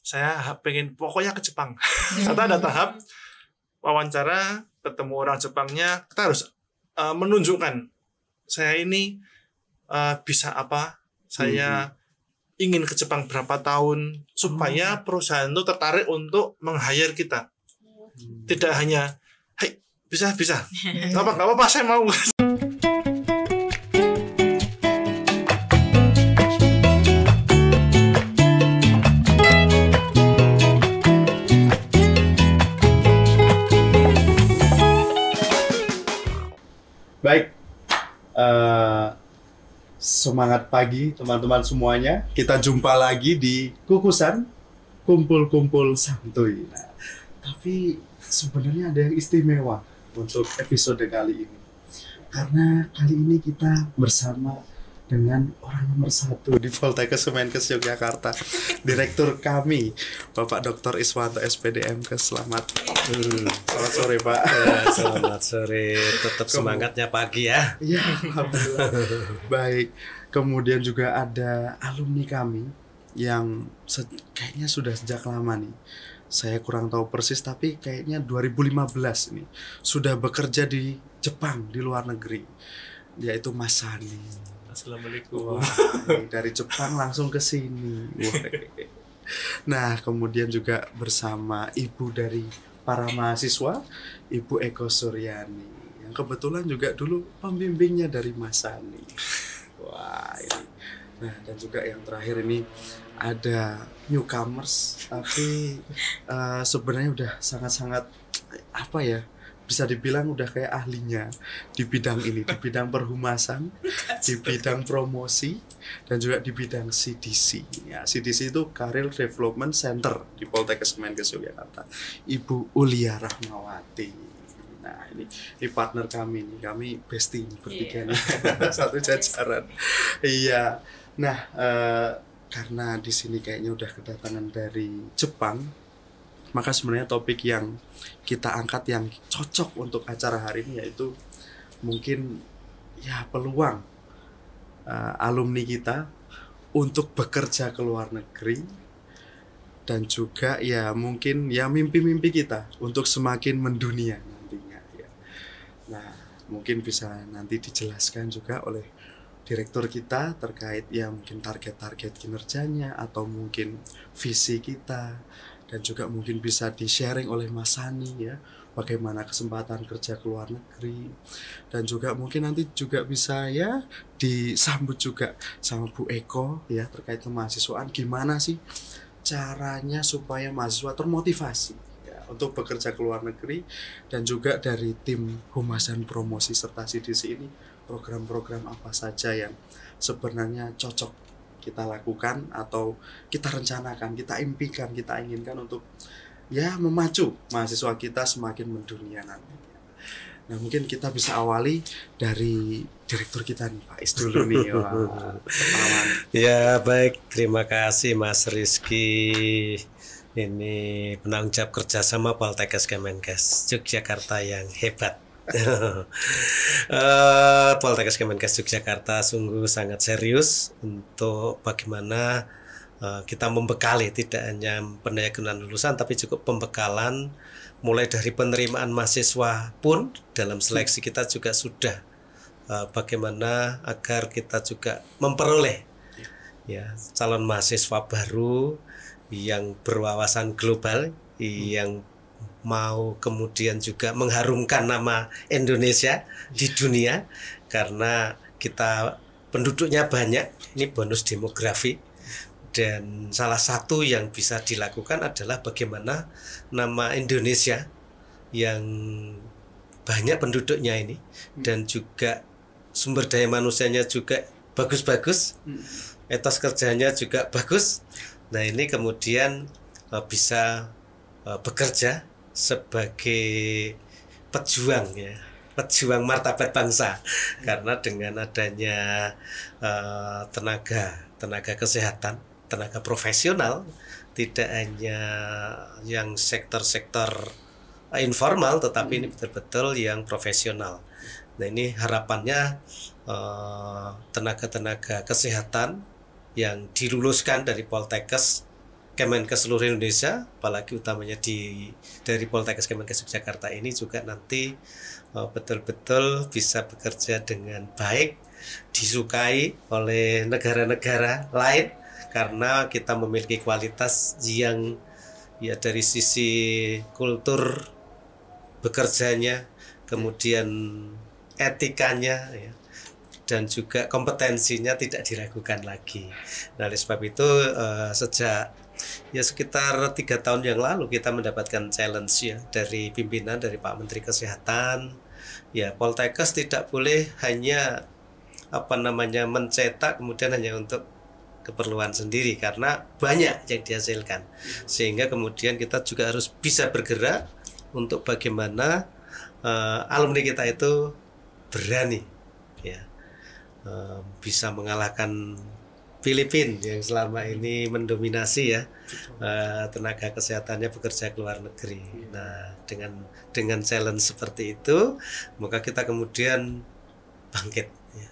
saya pengen pokoknya ke Jepang. Ternyata ada tahap wawancara, ketemu orang Jepangnya, kita harus menunjukkan saya ini bisa apa, saya ingin ke Jepang berapa tahun, supaya perusahaan itu tertarik untuk meng-hire kita. Tidak hanya, hey, bisa, nggak apa-apa, saya mau. Baik, semangat pagi teman-teman semuanya. Kita jumpa lagi di Kukusan Kumpul-Kumpul Santuy. Nah, tapi sebenarnya ada yang istimewa untuk episode kali ini. Karena kali ini kita bersama dengan orang nomor 1 di Poltekkes Kemenkes Yogyakarta, Direktur kami, Bapak Dr. Iswanto SPD MKes. Selamat sore, Pak. Ya, selamat sore, tetap semangatnya pagi ya. Iya, alhamdulillah. Baik, kemudian juga ada alumni kami yang kayaknya sudah sejak lama nih. Saya kurang tahu persis, tapi kayaknya 2015 nih sudah bekerja di Jepang, di luar negeri, yaitu Mas Sani. Assalamualaikum. Wah, dari Jepang langsung ke sini. Nah, kemudian juga bersama ibu dari para mahasiswa, Ibu Eko Suryani, yang kebetulan juga dulu pembimbingnya dari Mas Sani. Wah, ini. Nah, dan juga yang terakhir ini ada newcomers, tapi sebenarnya udah sangat-sangat apa ya? Bisa dibilang udah kayak ahlinya di bidang ini, di bidang perhumasan, di bidang promosi, dan juga di bidang CDC. Ya, CDC itu Career Development Center di Poltekkes Kemenkes Yogyakarta, Ibu Ulia Rahmawati. Nah, ini partner kami nih, kami bestie bertiga nih, satu jajaran. Iya. Nah, karena di sini kayaknya udah kedatangan dari Jepang, maka sebenarnya topik yang kita angkat yang cocok untuk acara hari ini yaitu mungkin ya peluang alumni kita untuk bekerja ke luar negeri, dan juga ya mungkin ya mimpi-mimpi kita untuk semakin mendunia nantinya ya. Nah, mungkin bisa nanti dijelaskan juga oleh direktur kita terkait ya mungkin target-target kinerjanya atau mungkin visi kita. Dan juga mungkin bisa di-sharing oleh Mas Sani ya, bagaimana kesempatan kerja ke luar negeri. Dan juga mungkin nanti juga bisa ya disambut juga sama Bu Eko ya terkait kemahasiswaan. Gimana sih caranya supaya mahasiswa termotivasi ya, untuk bekerja ke luar negeri. Dan juga dari tim Humasan Promosi serta CDC ini, program-program apa saja yang sebenarnya cocok kita lakukan atau kita rencanakan, kita impikan, kita inginkan untuk ya memacu mahasiswa kita semakin mendunia nanti. Nah, mungkin kita bisa awali dari direktur kita nih, Pak Is dulu nih. Ya, baik, terima kasih Mas Rizky. Ini penanggung jawab kerjasama Poltekkes Kemenkes Yogyakarta yang hebat. Poltekkes Kemenkes Yogyakarta sungguh sangat serius untuk bagaimana kita membekali tidak hanya pendidikan lulusan tapi juga pembekalan mulai dari penerimaan mahasiswa pun dalam seleksi kita juga sudah bagaimana agar kita juga memperoleh ya calon mahasiswa baru yang berwawasan global yang mau kemudian juga mengharumkan nama Indonesia di dunia, karena kita penduduknya banyak, ini bonus demografi, dan salah satu yang bisa dilakukan adalah bagaimana nama Indonesia yang banyak penduduknya ini dan juga sumber daya manusianya juga bagus-bagus, etos kerjanya juga bagus. Nah, ini kemudian bisa bekerja sebagai pejuang ya, pejuang martabat bangsa, karena dengan adanya tenaga kesehatan, tenaga profesional, tidak hanya yang sektor-sektor informal tetapi ini betul-betul yang profesional. Nah, ini harapannya tenaga-tenaga kesehatan yang diluluskan dari Poltekkes Kemenkes seluruh Indonesia, apalagi utamanya dari Poltekkes Kemenkes Yogyakarta ini juga nanti betul-betul bisa bekerja dengan baik, disukai oleh negara-negara lain karena kita memiliki kualitas yang ya dari sisi kultur bekerjanya, kemudian etikanya ya, dan juga kompetensinya tidak diragukan lagi. Nah, oleh sebab itu sejak ya sekitar 3 tahun yang lalu kita mendapatkan challenge ya dari pimpinan, dari Pak Menteri Kesehatan. Ya, Poltekkes tidak boleh hanya mencetak kemudian hanya untuk keperluan sendiri karena banyak yang dihasilkan. Sehingga kemudian kita juga harus bisa bergerak untuk bagaimana alumni kita itu berani ya bisa mengalahkan Filipina yang selama ini mendominasi ya tenaga kesehatannya bekerja ke luar negeri. Nah, dengan challenge seperti itu, maka kita kemudian bangkit ya.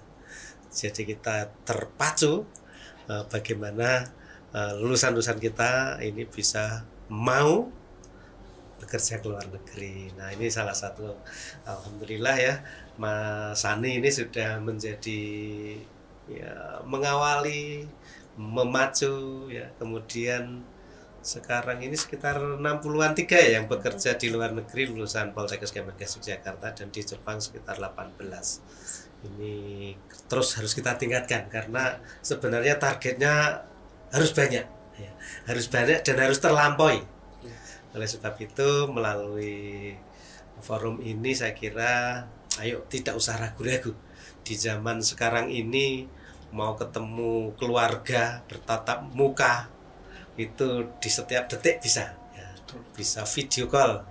Jadi kita terpacu bagaimana lulusan-lulusan kita ini bisa mau bekerja ke luar negeri. Nah, ini salah satu alhamdulillah ya, Mas Sani ini sudah menjadi ya mengawali, memacu ya, kemudian sekarang ini sekitar 60-an yang bekerja di luar negeri lulusan Poltekkes Kemenkes Yogyakarta, dan di Jepang sekitar 18. Ini terus harus kita tingkatkan karena sebenarnya targetnya harus banyak ya, harus banyak dan harus terlampaui. Oleh sebab itu melalui forum ini saya kira ayo tidak usah ragu-ragu. Di zaman sekarang ini mau ketemu keluarga bertatap muka itu di setiap detik bisa ya. Bisa video call,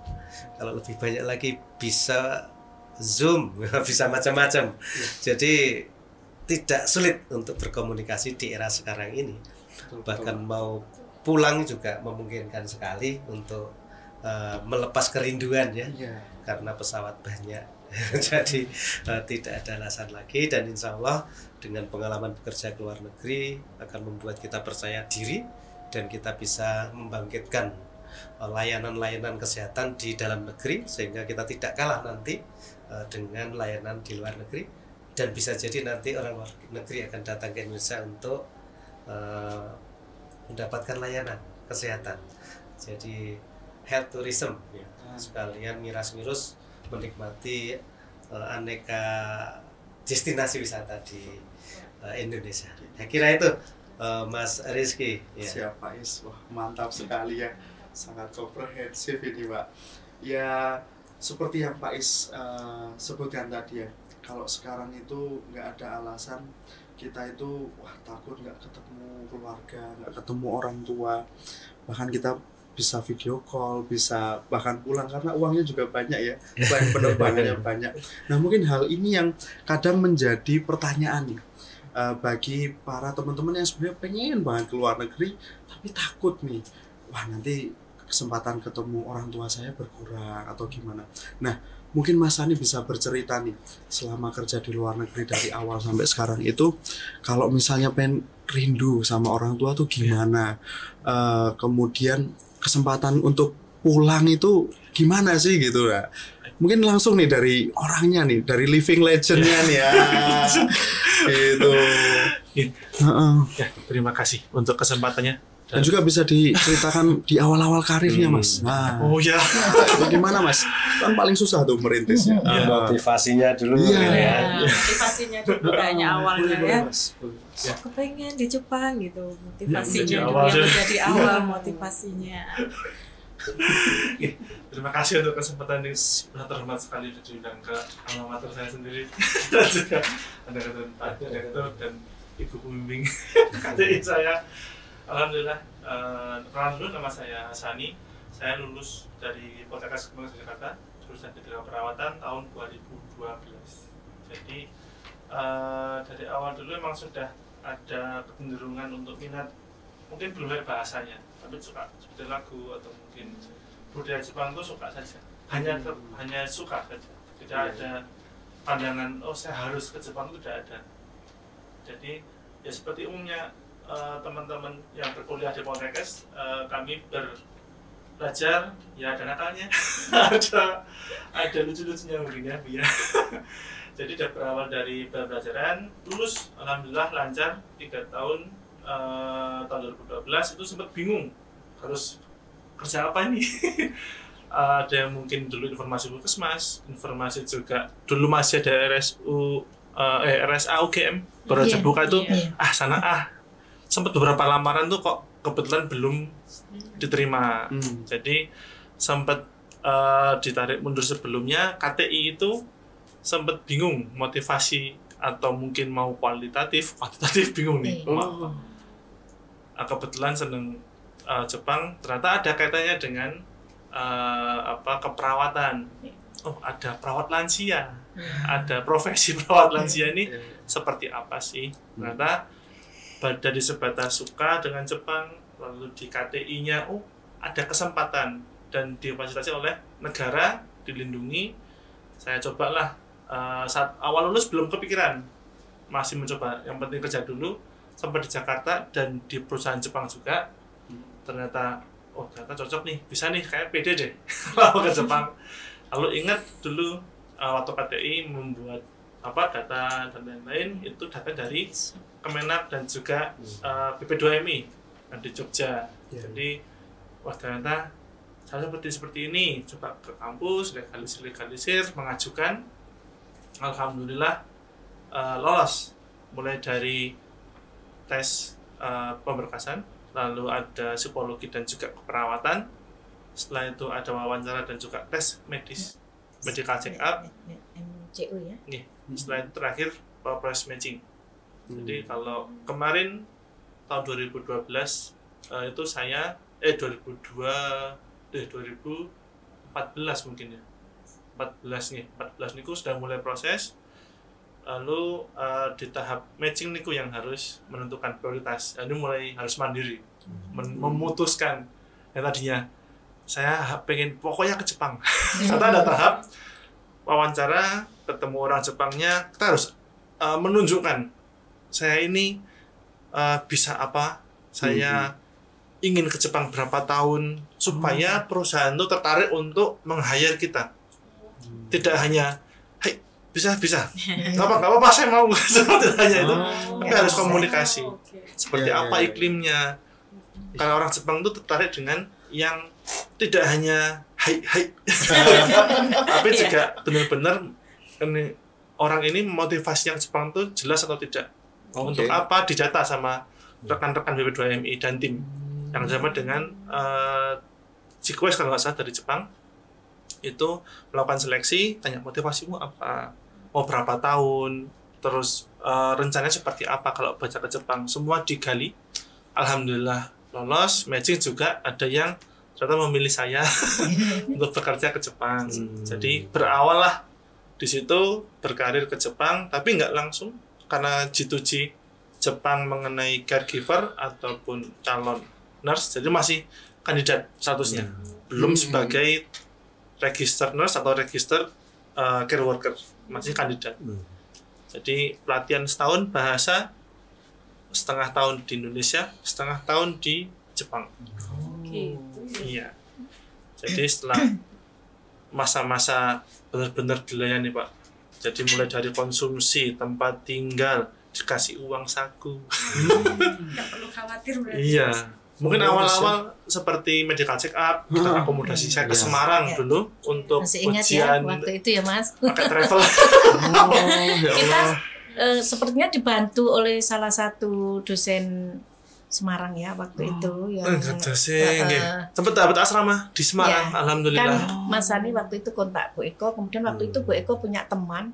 kalau lebih banyak lagi bisa Zoom, bisa macam-macam. Jadi tidak sulit untuk berkomunikasi di era sekarang ini. Bahkan mau pulang juga memungkinkan sekali untuk melepas kerinduan ya, karena pesawat banyak. Jadi tidak ada alasan lagi, dan insya Allah dengan pengalaman bekerja ke luar negeri akan membuat kita percaya diri dan kita bisa membangkitkan layanan-layanan kesehatan di dalam negeri sehingga kita tidak kalah nanti dengan layanan di luar negeri, dan bisa jadi nanti orang luar negeri akan datang ke Indonesia untuk mendapatkan layanan kesehatan. Jadi health tourism ya, sekalian ngiras-ngirus menikmati aneka destinasi wisata di Indonesia. Saya kira itu Mas Rizky ya. Siap Pak Is, wah mantap sekali ya, sangat komprehensif ini Pak. Ya seperti yang Pak Is sebutkan tadi ya, kalau sekarang itu nggak ada alasan kita itu wah takut nggak ketemu keluarga, nggak ketemu orang tua, bahkan kita bisa video call, bisa bahkan pulang karena uangnya juga banyak ya, selain penerbangannya banyak. Nah mungkin hal ini yang kadang menjadi pertanyaan nih bagi para teman-teman yang sebenarnya pengen banget ke luar negeri tapi takut nih, wah nanti kesempatan ketemu orang tua saya berkurang atau gimana. Nah mungkin Mas Sani bisa bercerita nih selama kerja di luar negeri dari awal sampai sekarang itu, kalau misalnya pengen rindu sama orang tua tuh gimana, kemudian kesempatan untuk pulang itu gimana sih gitu ya. Mungkin langsung nih dari orangnya nih, dari living legendnya nih ya. Gitu. Ya, terima kasih untuk kesempatannya. Dan juga bisa diceritakan di awal-awal karirnya Mas. Nah, oh ya, bagaimana Mas? Kan paling susah tuh merintisnya. Motivasinya dulu ya. Motivasinya dulu kayaknya awalnya ya. Aku pengen di Jepang gitu, motivasinya dulu yang menjadi awal motivasinya. Terima kasih untuk kesempatan ini, sangat terhormat sekali diundang ke alma mater saya sendiri dan juga Pak Direktur dan Ibu Pembimbing KTI saya. Alhamdulillah, perkenalan dulu, nama saya Sani. Saya lulus dari Poltekkes Kemenkes Yogyakarta, jurusan Kedokteran Perawatan tahun 2012. Jadi dari awal dulu memang sudah ada kecenderungan untuk minat, mungkin belum ada bahasanya, tapi suka seperti lagu atau mungkin budaya Jepang itu suka saja. Hanya suka saja. Tidak ada pandangan, oh saya harus ke Jepang, itu tidak ada. Jadi ya seperti umumnya teman-teman yang berkuliah di Poltekkes, kami belajar, ya ada nakalnya, ada lucu-lucunya mungkin ya, Bu ya. Jadi berawal dari pembelajaran, lulus, alhamdulillah lancar 3 tahun. Tahun 2012 itu sempat bingung harus kerja apa ini. Ada yang mungkin dulu informasi puskesmas, informasi juga dulu masih ada RSA UGM baru aja buka itu, sana sempat beberapa lamaran tuh kok kebetulan belum diterima. Jadi sempat ditarik mundur sebelumnya. KTI itu sempat bingung motivasi atau mungkin mau kuantitatif bingung nih. Kebetulan seneng Jepang, ternyata ada kaitannya dengan keperawatan. Oh, ada perawat lansia, ada profesi perawat lansia ini seperti apa sih? Ternyata dari sebatas suka dengan Jepang, lalu di KTI-nya, oh ada kesempatan dan difasilitasi oleh negara, dilindungi. Saya cobalah, saat awal lulus belum kepikiran, masih mencoba, yang penting kerja dulu, sampai di Jakarta dan di perusahaan Jepang juga. Ternyata, oh ternyata cocok nih, bisa nih, kayak pede deh kalau ke Jepang. Lalu ingat dulu waktu KTI membuat data dan lain-lain, itu data dari Kemenak dan juga BP2MI di Jogja. Jadi wah ternyata saya seperti ini, coba ke kampus, legalisir, mengajukan, alhamdulillah lolos. Mulai dari tes pemberkasan, lalu ada psikologi dan juga keperawatan. Setelah itu ada wawancara dan juga tes medis, medical check up, MCU ya. Setelah itu terakhir proses matching. Jadi kalau kemarin tahun 2012 itu saya 2014 mungkin ya, 14 niku sudah mulai proses. Lalu di tahap matching niku yang harus menentukan prioritas. Ini mulai harus mandiri, memutuskan yang tadinya saya pengen pokoknya ke Jepang. Ternyata ada tahap wawancara, ketemu orang Jepangnya, kita harus menunjukkan saya ini bisa apa, saya ingin ke Jepang berapa tahun, supaya perusahaan itu tertarik untuk meng-hire kita. Tidak hanya, hey, bisa, nggak apa-apa, saya mau. Tidak hanya itu, tapi harus komunikasi. Seperti apa iklimnya. Kalau orang Jepang itu tertarik dengan yang tidak hanya hai, tapi juga benar-benar orang ini motivasi yang Jepang itu jelas atau tidak. Untuk apa didata sama rekan-rekan BP2MI dan tim yang sama dengan Sequest kalau nggak salah dari Jepang itu melakukan seleksi, tanya motivasimu apa, mau berapa tahun, terus rencananya seperti apa kalau baca ke Jepang, semua digali. Alhamdulillah lolos, matching juga ada yang ternyata memilih saya untuk bekerja ke Jepang. Jadi berawal lah di situ berkarir ke Jepang, tapi nggak langsung karena G2G Jepang mengenai caregiver ataupun calon nurse, jadi masih kandidat statusnya, belum sebagai register nurse atau register care worker, masih kandidat. Jadi pelatihan setahun bahasa, setengah tahun di Indonesia, setengah tahun di Jepang. Iya. Jadi setelah masa-masa benar-benar dilayani Pak. Jadi mulai dari konsumsi, tempat tinggal, dikasih uang saku. Nggak perlu khawatir berarti. Iya. Mungkin awal-awal seperti medical check up, kita akomodasi saya ke Semarang dulu untuk masih ingat ujian. ya waktu itu ya Mas. Pakai travel. Kita sepertinya dibantu oleh salah satu dosen Semarang ya waktu itu yang sempat dapat asrama di Semarang, ya, alhamdulillah. Kan Mas Ani waktu itu kontak Bu Eko, kemudian waktu itu Bu Eko punya teman,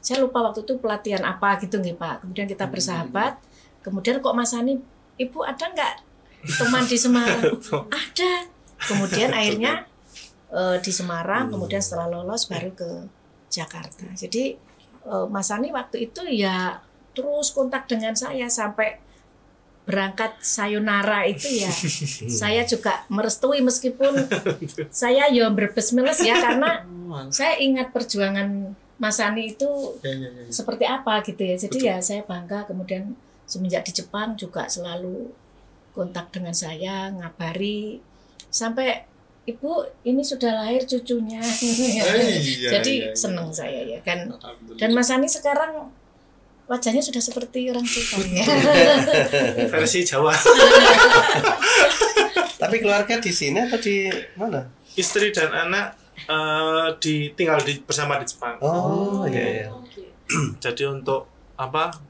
saya lupa waktu itu pelatihan apa gitu nih Pak. Kemudian kita bersahabat, kemudian kok Mas Ani, Ibu ada nggak teman di Semarang? Ada. Kemudian akhirnya di Semarang, kemudian setelah lolos baru ke Jakarta. Jadi Mas Ani waktu itu ya terus kontak dengan saya sampai berangkat sayonara itu ya. Saya juga merestui meskipun saya ya berbesmeles ya, karena saya ingat perjuangan Mas Ani itu seperti apa gitu ya. Jadi ya saya bangga, kemudian semenjak di Jepang juga selalu kontak dengan saya, ngabari sampai Ibu ini sudah lahir cucunya. Jadi senang saya ya kan. Dan Mas Ani sekarang wajahnya sudah seperti orang Jepang ya. Versi Jawa. Tapi keluarga di sini atau di mana? Istri dan anak tinggal bersama di Jepang. Oh iya. Jadi untuk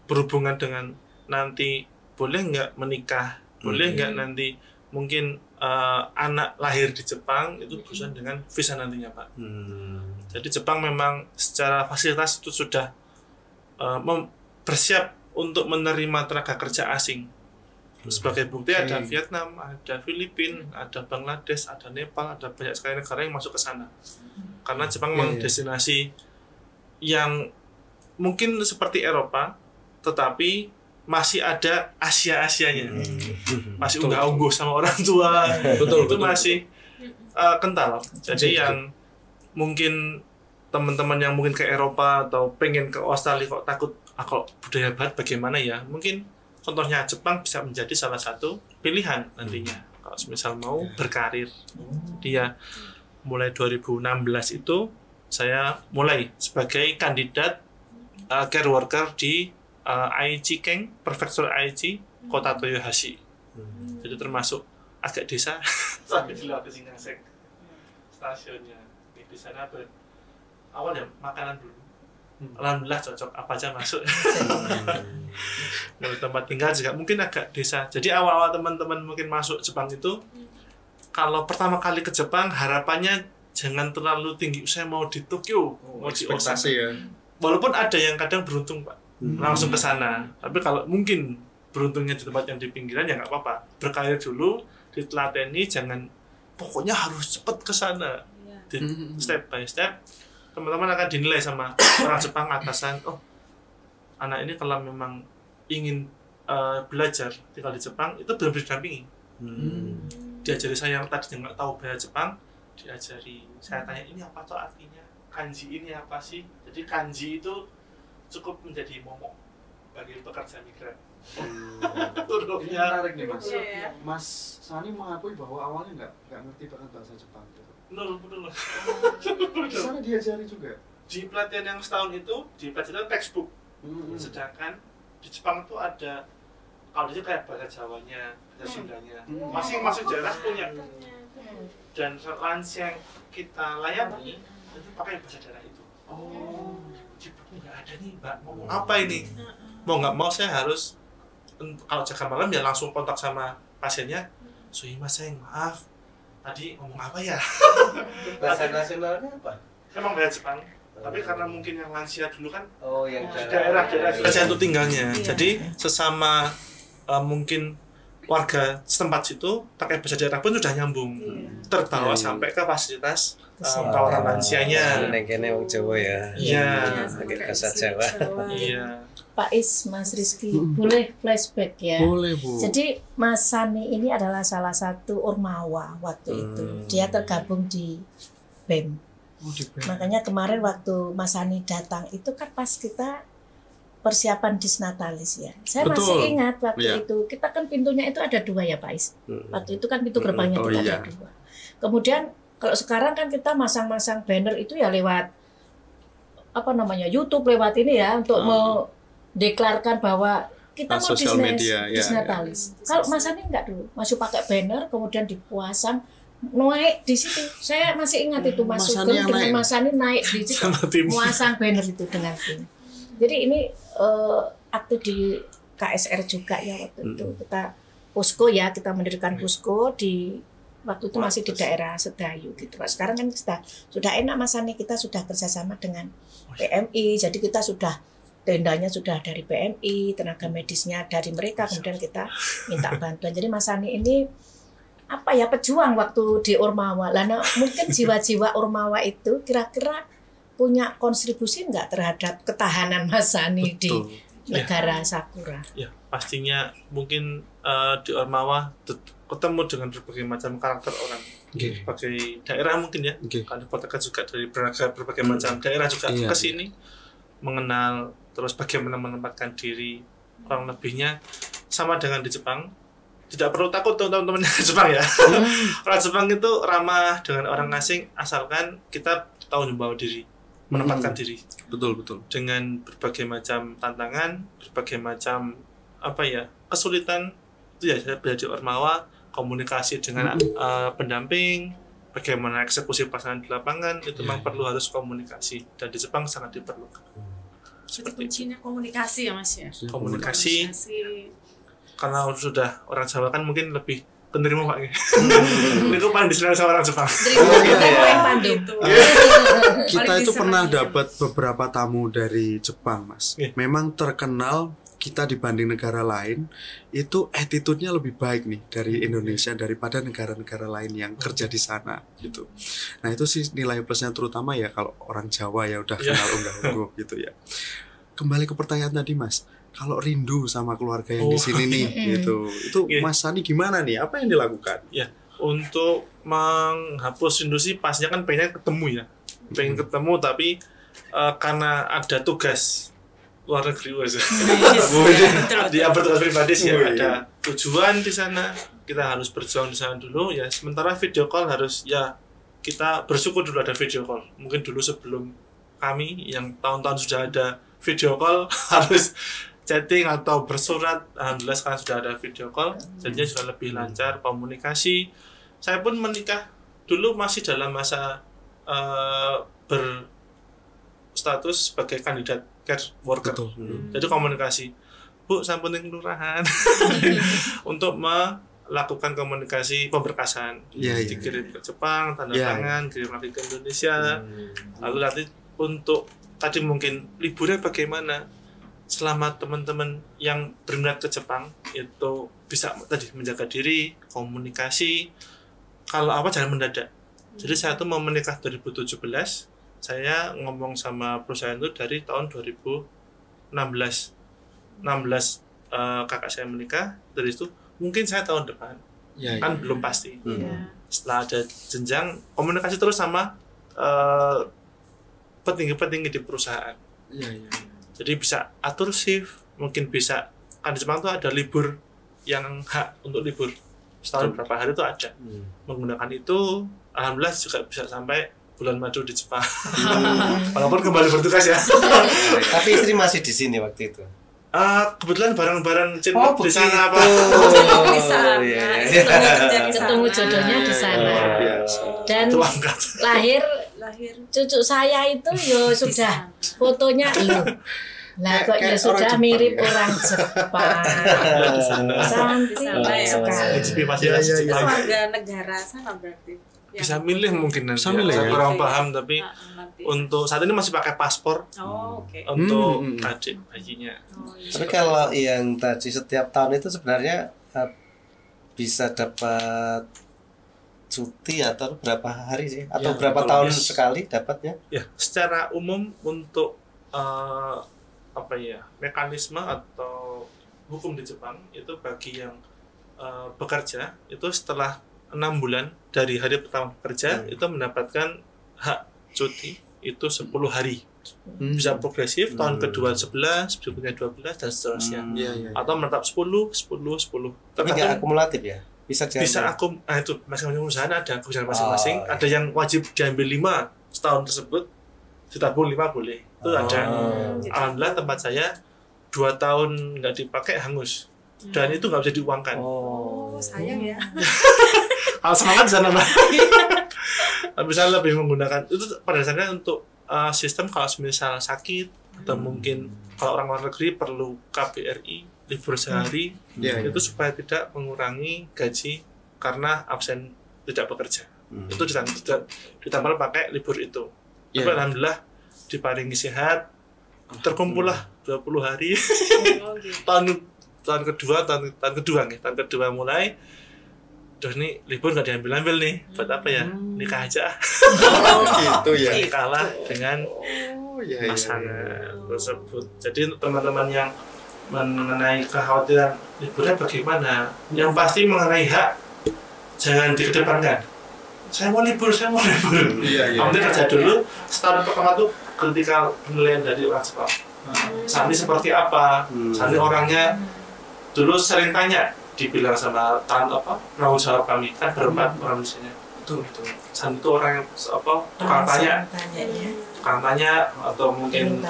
berhubungan dengan nanti boleh nggak menikah, boleh nggak nanti mungkin anak lahir di Jepang itu berurusan dengan visa nantinya Pak. Jadi Jepang memang secara fasilitas itu sudah bersiap untuk menerima tenaga kerja asing. Sebagai bukti ada Vietnam, ada Filipina, ada Bangladesh, ada Nepal, ada banyak sekali negara yang masuk ke sana. Karena Jepang memang destinasi yang mungkin seperti Eropa, tetapi masih ada Asia-Asianya. Masih unggah-ungguh sama orang tua. Itu masih kental. Jadi yang mungkin teman-teman yang mungkin ke Eropa atau pengen ke Australia kok takut kalau budaya barat bagaimana ya, mungkin contohnya Jepang bisa menjadi salah satu pilihan nantinya. Kalau misal mau berkarir, dia mulai 2016 itu saya mulai sebagai kandidat care worker di Aichi Ken, Prefektur Aichi, Kota Toyohashi. Jadi termasuk agak desa, sampai dilewati Shinkansen stasiunnya. Di sana awalnya makanan dulu. Alhamdulillah cocok, apa aja masuk. Dari tempat tinggal juga mungkin agak desa. Jadi awal-awal teman-teman mungkin masuk Jepang itu, kalau pertama kali ke Jepang harapannya jangan terlalu tinggi. Saya mau di Tokyo, mau di Osaka. Ya. Walaupun ada yang kadang beruntung Pak, langsung ke sana. Tapi kalau mungkin beruntungnya di tempat yang di pinggiran ya nggak apa-apa. Berkarir dulu, ditelateni, jangan pokoknya harus cepat ke sana. Step by step. Teman-teman akan dinilai sama orang Jepang atasan, oh anak ini kalau memang ingin belajar tinggal di Jepang itu benar-benar didampingi. Diajari saya yang tadi nggak tahu bahasa Jepang, diajari. Saya tanya ini apa tuh artinya, kanji ini apa sih? Jadi kanji itu cukup menjadi momok bagi pekerja migran. Ini menarik nih Mas. Mas Sani mengakui bahwa awalnya nggak ngerti banget bahasa Jepang. Betul. Di sana diajari juga. Di pelatihan yang setahun itu di pelajaran textbook. Sedangkan di Jepang itu ada kalau dia kayak bahasa Jawanya, bahasa Sundanya. Masing-masing daerah punya. Dan lansia yang kita layani itu pakai bahasa daerah itu. Oh, di buku nggak ada nih Mbak. Ngomong apa ini? Mau nggak mau saya harus kalau jaga malam ya langsung kontak sama pasiennya. Sumimasen, maaf. Tadi ngomong apa ya? Bahasa nasionalnya apa? Memang bahasa Jepang. Tapi karena mungkin yang lansia dulu kan yang di daerah itu tinggalnya. Jadi sesama mungkin warga setempat situ pakai bahasa daerah pun sudah nyambung. Terbawa sampai ke fasilitas kawaran lansianya. Ini wong Jawa ya. Iya. Pakai bahasa Jawa. Iya. Pak Is, Mas Rizky, boleh flashback ya? Boleh Bu. Jadi Mas Sani ini adalah salah satu Ormawa waktu itu. Dia tergabung di BEM. Makanya kemarin waktu Mas Sani datang itu kan pas kita persiapan disnatalis ya. Saya masih ingat waktu itu. Kita kan pintunya itu ada 2 ya Pak Is. Waktu itu kan pintu gerbangnya itu ada 2. Kemudian kalau sekarang kan kita masang-masang banner itu ya lewat YouTube, lewat ini ya untuk deklarkan bahwa kita mau disnatalis. Kalau Mas Ani enggak dulu, masuk pakai banner, kemudian dipasang, naik di situ. Saya masih ingat itu masuk dengan Mas Ani naik di situ, memasang banner itu dengan tim. Jadi ini aktif di KSR juga ya waktu itu. Kita posko ya, kita mendirikan posko di waktu itu masih di daerah Sedayu gitu. Sekarang kan sudah enak Mas Ani, kita sudah kerjasama dengan PMI, jadi kita sudah tendanya sudah dari PMI, tenaga medisnya dari mereka, kemudian kita minta bantuan. Jadi Mas Ani ini pejuang waktu di Ormawa. Nah, mungkin jiwa-jiwa Ormawa itu kira-kira punya kontribusi nggak terhadap ketahanan Mas Ani di negara Sakura? Ya, pastinya mungkin di Ormawa ketemu dengan berbagai macam karakter orang. Berbagai daerah mungkin ya. Kan dipotongkan juga dari berbagai macam daerah juga ke sini mengenal terus bagaimana menempatkan diri kurang lebihnya sama dengan di Jepang. Tidak perlu takut teman-teman di Jepang ya. Orang Jepang itu ramah dengan orang asing asalkan kita tahu membawa diri, menempatkan diri. Betul. Dengan berbagai macam tantangan, berbagai macam kesulitan itu ya saya belajar Ormawa, komunikasi dengan pendamping, bagaimana eksekusi pasangan di lapangan itu memang perlu harus komunikasi dan di Jepang sangat diperlukan. Jadi kuncinya komunikasi ya Mas ya. Komunikasi. Karena sudah orang Jawa kan mungkin lebih penerima Pak. Itu paling disenangi sama orang Jepang. Kita itu pernah dapat beberapa tamu dari Jepang, Mas. Memang terkenal kita dibanding negara lain itu attitude-nya lebih baik nih dari Indonesia daripada negara-negara lain yang kerja di sana gitu. Nah, itu sih nilai plusnya terutama ya kalau orang Jawa ya udah kenal unggah-ungguh gitu ya. Kembali ke pertanyaan tadi, Mas. Kalau rindu sama keluarga yang di sini nih gitu. Itu Mas Sani gimana nih? Apa yang dilakukan? Ya, untuk menghapus rindu sih pastinya kan pengen ketemu ya. Pengen ketemu tapi karena ada tugas luar negeri dia bertugas pribadi sih ya, ada tujuan di sana, kita harus berjuang di sana dulu ya. Sementara video call harus ya kita bersyukur dulu ada video call. Mungkin dulu sebelum kami yang tahun-tahun sudah ada video call harus chatting atau bersurat, alhamdulillah sekarang sudah ada video call, jadinya sudah lebih lancar komunikasi. Saya pun menikah dulu masih dalam masa berstatus sebagai kandidat care worker. Jadi komunikasi, Bu, sampun ning kelurahan untuk melakukan komunikasi pemberkasan, dikirim ke Jepang, tanda tangan, kirim lagi ke Indonesia. Lalu nanti untuk tadi mungkin liburnya bagaimana? Selama teman-teman yang berminat ke Jepang itu bisa tadi menjaga diri, komunikasi, kalau apa jangan mendadak. Jadi saya tuh mau menikah 2017, saya ngomong sama perusahaan itu dari tahun 2016 kakak saya menikah, dari itu mungkin saya tahun depan kan belum pasti. Setelah ada jenjang komunikasi terus sama petinggi-petinggi di perusahaan. Jadi bisa atur shift, mungkin bisa kan di Jepang tuh ada libur yang hak untuk libur setahun berapa hari itu ada. Menggunakan itu, alhamdulillah juga bisa sampai bulan madu di Jepang. Walaupun kembali bertugas ya. Tapi istri masih di sini waktu itu. Kebetulan barang-barang cinta di sana Pak. Di sana. Ketemu jodohnya di sana. Dan lahir cucu saya itu yo sudah fotonya lah kok ya sudah mirip orang Jepang. Cantik sekali. Itu warga negara sana berarti. Bisa milih mungkin nanti. Saya kurang paham tapi untuk saat ini masih pakai paspor. Untuk adik bayinya. Tapi kalau yang tadi setiap tahun itu sebenarnya bisa dapat cuti atau berapa hari sih? Atau berapa tahun sekali dapatnya? Ya, secara umum untuk mekanisme atau hukum di Jepang itu bagi yang bekerja itu setelah 6 bulan dari hari pertama bekerja itu mendapatkan hak cuti itu 10 hari. Bisa progresif, tahun kedua 11, berikutnya 12 dan seterusnya. Atau menetap 10. Tapi nggak akumulatif ya? Bisa itu masing-masing perusahaan ada kebijakan masing-masing. Ada yang wajib diambil 5 setahun tersebut, ditabung 5 boleh. Itu ada. Alhamdulillah tempat saya 2 tahun nggak dipakai hangus. Dan itu nggak bisa diuangkan. Sayang ya. Kalau semangat sana Mbak. Bisa lebih menggunakan itu pada dasarnya untuk sistem kalau misal sakit atau mungkin kalau orang luar negeri perlu KBRI libur sehari itu supaya tidak mengurangi gaji karena absen tidak bekerja. Itu ditambah pakai libur itu. Tapi alhamdulillah diparingi sehat, terkumpullah 20 hari. tahun kedua mulai ini libur nggak diambil nih buat apa ya, nikah aja. Gitu ya. Kalah dengan pasangan tersebut. Jadi untuk teman-teman yang mengenai kekhawatiran liburnya bagaimana, yang pasti mengenai hak jangan dikedepankan. Saya mau libur. Nanti kerja dulu. Setahun pertama tuh ketika penilaian dari orang Jepang Santi seperti apa, Santi orangnya. Dulu sering tanya, dibilang sama penanggung jawab kami, kan berempat orang di sini. Betul. Santi itu orang yang tukang tanya atau mungkin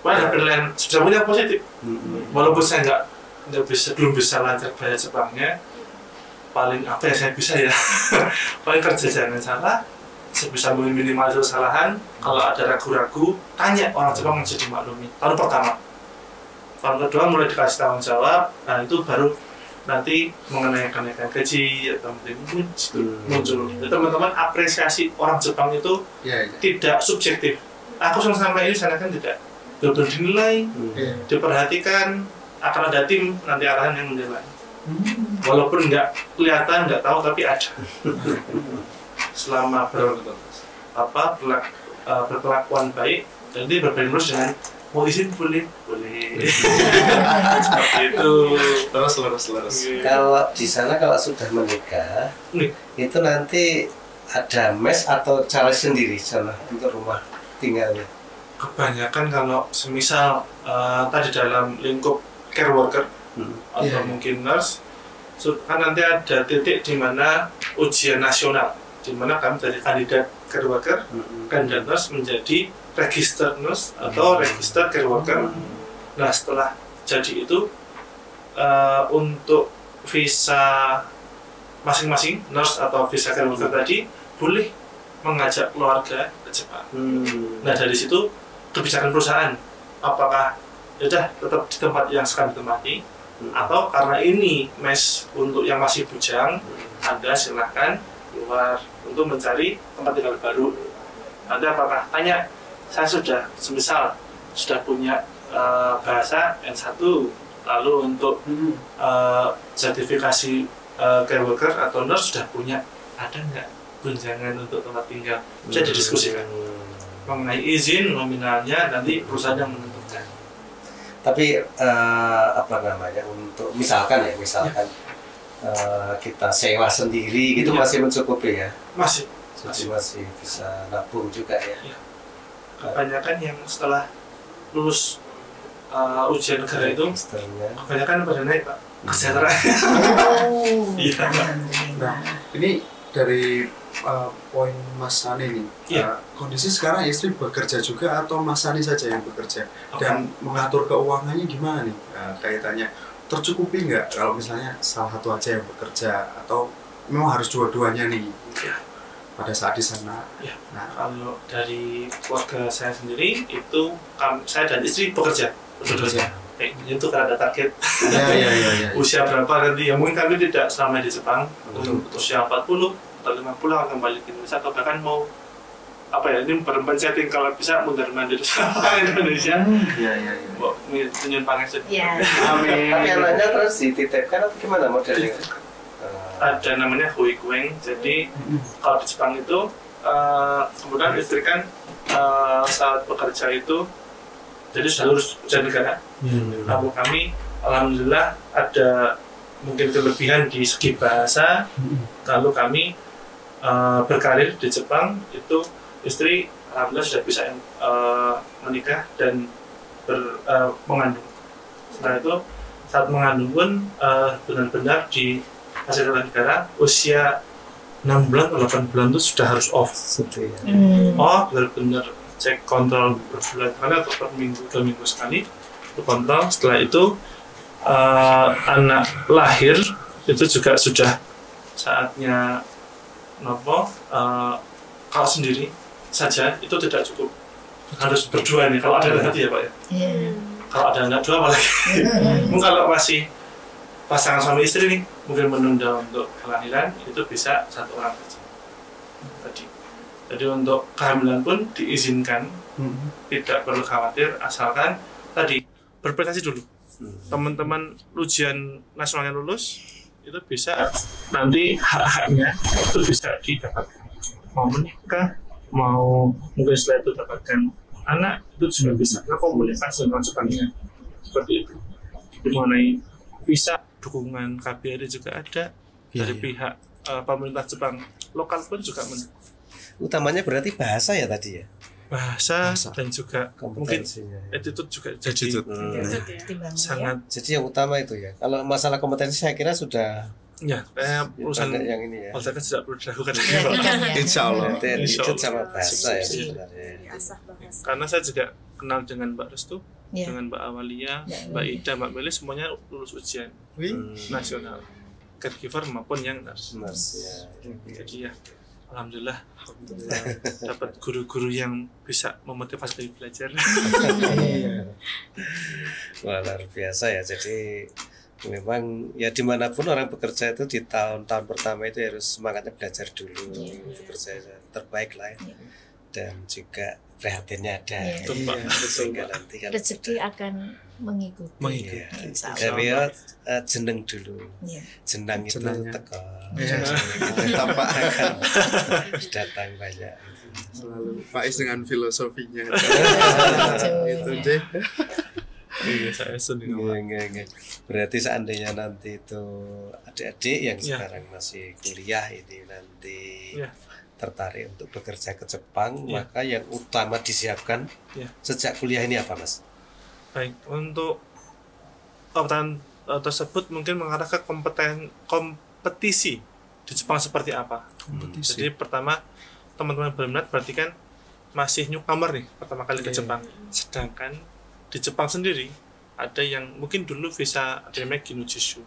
banyak penilaian sebenarnya positif. Walaupun saya belum bisa lancar bahasa Jepangnya, paling apa yang saya bisa ya, paling kerja jangan salah, sebisa minimalisir kesalahan. Kalau ada ragu-ragu, tanya orang Jepang yang jadi maklumi. Tahun pertama. Tahun kedua mulai dikasih tanggung jawab, nah itu baru nanti mengenai kenaikan gaji atau mungkin muncul. Teman-teman apresiasi orang Jepang itu tidak subjektif. Aku sampai ini sana kan tidak betul dinilai, diperhatikan, akan ada tim nanti arahan yang menilai. Walaupun nggak kelihatan, nggak tahu, tapi ada. Selama berkelakuan baik, jadi berbanding dengan mau izin boleh. Seperti itu. Terus. Kalau di sana kalau sudah menikah, itu nanti ada mes atau cara sendiri sana untuk rumah tinggalnya. Kebanyakan kalau semisal tadi dalam lingkup care worker atau mungkin nurse, kan nanti ada titik di mana ujian nasional, di mana kami dari kandidat care worker, kandidat nurse menjadi registered nurse atau registered care worker. Nah setelah jadi itu untuk visa masing-masing nurse atau visa care worker tadi boleh mengajak keluarga ke Jepang. Nah dari situ kebijakan perusahaan apakah sudah tetap di tempat yang sekarang ditempati atau karena ini mes untuk yang masih bujang, Anda silahkan keluar untuk mencari tempat tinggal baru. Anda apakah tanya, saya semisal sudah punya bahasa N1, lalu untuk sertifikasi care worker atau nurse sudah punya, ada nggak tunjangan untuk tempat tinggal? Bisa didiskusikan mengenai izin nominalnya, nanti perusahaan yang menentukan. Tapi untuk misalkan kita sewa sendiri gitu masih mencukupi ya? Masih bisa nabung juga ya? Kebanyakan yang setelah lulus ujian negara itu kebanyakan pada naik Pak kesejahteraan. Nah ini dari poin Mas Sani nih, kondisi sekarang istri bekerja juga atau Mas Sani saja yang bekerja? Dan mengatur keuangannya gimana nih? Kaitannya tercukupi nggak kalau misalnya salah satu aja yang bekerja atau memang harus dua-duanya nih pada saat di sana? Nah kalau dari keluarga saya sendiri itu saya dan istri bekerja. Itu kan ada target usia berapa nanti ya, mungkin kami tidak selama di Jepang untuk usia 40 atau 50 akan kembali ke Indonesia, atau bahkan mau ini berpencetting kalau bisa mundur mandir sama Indonesia. Mau tunjun pangestu. Amin. Tapi anaknya terus dititipkan atau gimana modelnya? Ada namanya huikueng. Jadi kalau di Jepang itu kemudian istri kan saat bekerja itu jadi sudah lulus ujian negara. Lalu kami alhamdulillah ada mungkin kelebihan di segi bahasa. Lalu kami berkarir di Jepang itu istri alhamdulillah sudah bisa menikah dan mengandung. Setelah itu saat mengandung pun benar-benar di fasilitas negara usia 6 bulan atau 8 bulan itu sudah harus off. Benar-benar cek kontrol berbulan-bulan atau per minggu 2 minggu sekali itu kontrol. Setelah itu anak lahir itu juga sudah saatnya kalau sendiri saja itu tidak cukup, harus berdua nih kalau ada anak ya Pak ya. Kalau ada anak dua apalagi. Mungkin kalau masih pasangan suami istri nih mungkin menunda untuk kelahiran itu bisa 1 orang saja tadi. Jadi untuk kehamilan pun diizinkan, tidak perlu khawatir asalkan tadi berprestasi dulu. Teman-teman ujian nasionalnya lulus itu bisa nanti hak-haknya itu bisa didapatkan, mau menikah, mau mungkin setelah itu dapatkan anak itu juga bisa. Nah komunikasi dengan Jepangnya seperti itu. Mengenai visa dukungan KBRI juga ada dari pihak pemerintah Jepang, lokal pun juga utamanya berarti bahasa ya tadi ya? bahasa Bahasa. dan juga mungkin kompetensinya. attitude juga jadi Attitude. Pertimbangan, sangat Jadi yang utama itu ya. Kalau masalah kompetensi saya kira sudah ya kayak urusan banyak yang ini ya. poltergeist tidak perlu diragukan lagi ya. Pak. Kan, ya. Insya Allah. Nanti Insya attitude sama Allah. bahasa ya Iya. sebenarnya. Asah bahasa. Karena saya juga kenal dengan Mbak Restu, Ya. dengan Mbak Awalia, Ya, Mbak ya. Ida, Mbak Meli semuanya lulus ujian nasional caregiver maupun yang nurse. Nurse, ya. Jadi ya alhamdulillah dapat guru-guru yang bisa memotivasi belajar. Wah, luar biasa ya. Jadi memang ya dimanapun orang bekerja itu di tahun-tahun pertama itu harus semangatnya belajar dulu, bekerja terbaik lah ya. Iya. Dan juga prihatinnya ada. Iya. Betul, Pak. Sehingga nanti kan Rezeki akan mengikuti. iya. Insya Tapi Allah. ya jeneng dulu. Ya. Jenang itu Jenangnya. teko. Iya. Tampak akan datang banyak. Selalu Faiz dengan filosofinya. Gitu. Itu deh. Iya, saya sendiri. Enggak. Berarti seandainya nanti itu adik-adik yang Ya. sekarang masih kuliah ini nanti Ya. tertarik untuk bekerja ke Jepang, Ya. maka yang utama disiapkan Ya. sejak kuliah ini apa, Mas? Baik, untuk pertanyaan tersebut mungkin mengarah ke kompetisi di Jepang seperti apa. Jadi pertama teman-teman berminat berarti kan masih newcomer nih pertama kali ke Jepang. Sedangkan di Jepang sendiri ada yang mungkin dulu visa Ademe Kinujishu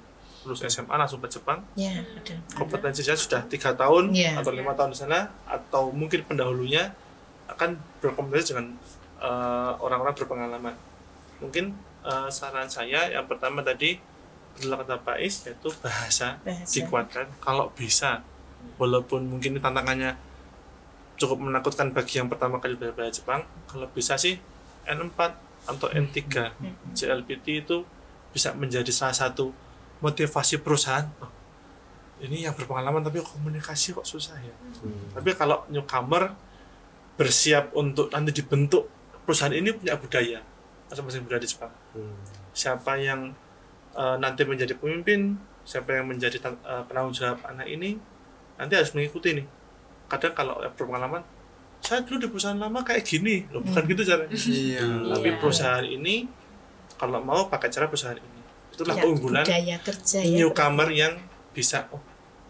lulus SMA langsung ke Jepang, Ya, ada. kompetensi saya sudah 3 tahun Iya. atau 5 tahun di sana, atau mungkin pendahulunya akan berkompetisi dengan orang-orang berpengalaman. Mungkin saran saya yang pertama tadi adalah kata Pak Is, yaitu bahasa Bahasa. dikuatkan kalau bisa, walaupun mungkin tantangannya cukup menakutkan bagi yang pertama kali belajar Jepang. Kalau bisa sih N4 atau N3 JLPT itu bisa menjadi salah satu motivasi perusahaan. Oh, ini yang berpengalaman tapi komunikasi kok susah ya. Tapi kalau newcomer bersiap untuk nanti dibentuk, perusahaan ini punya budaya masing-masing budaya di Jepang. Siapa yang nanti menjadi pemimpin, siapa yang menjadi penanggung jawab anak ini, nanti harus mengikuti nih. Kadang kalau berpengalaman, saya dulu di perusahaan lama kayak gini, loh, bukan gitu caranya. Iya. Tapi Iya. perusahaan ini kalau mau pakai cara perusahaan ini, itulah Ya, keunggulan budaya kerja ya. newcomer yang bisa, oh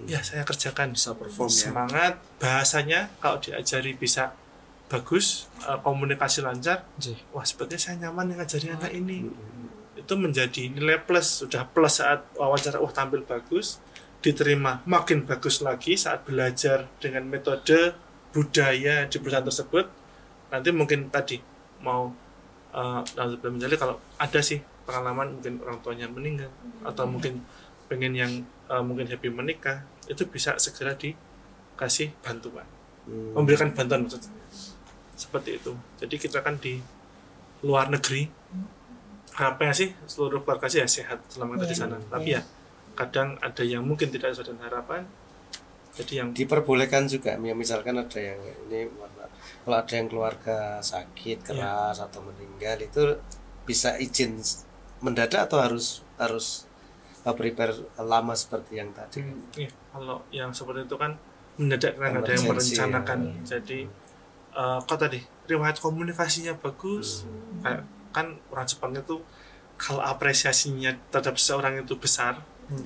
ya saya kerjakan, Bisa perform ya. semangat, bahasanya kalau diajari bisa bagus, komunikasi lancar, wah sepertinya saya nyaman yang ngajari anak ini. Itu menjadi nilai plus, sudah plus saat wawancara, tampil bagus, diterima makin bagus lagi saat belajar dengan metode budaya di perusahaan tersebut. Nanti mungkin tadi mau sebelum menjadi, kalau ada sih pengalaman mungkin orang tuanya meninggal atau mungkin pengen yang mungkin happy menikah, itu bisa segera dikasih bantuan, memberikan bantuan maksudnya. Seperti itu. Jadi kita kan di luar negeri, harapannya sih seluruh keluarga sih ya sehat selama kita di sana. Tapi ya kadang ada yang mungkin tidak sesuai dengan harapan. Jadi yang Diperbolehkan juga, misalkan ada yang ini, kalau ada yang keluarga sakit keras atau meninggal, itu bisa izin mendadak atau harus prepare lama seperti yang tadi? iya, kalau yang seperti itu kan mendadak, kan ada yang Emergency, merencanakan. ya. Jadi kok tadi riwayat komunikasinya bagus, kayak kan orang Jepangnya tuh kalau apresiasinya terhadap seseorang itu besar,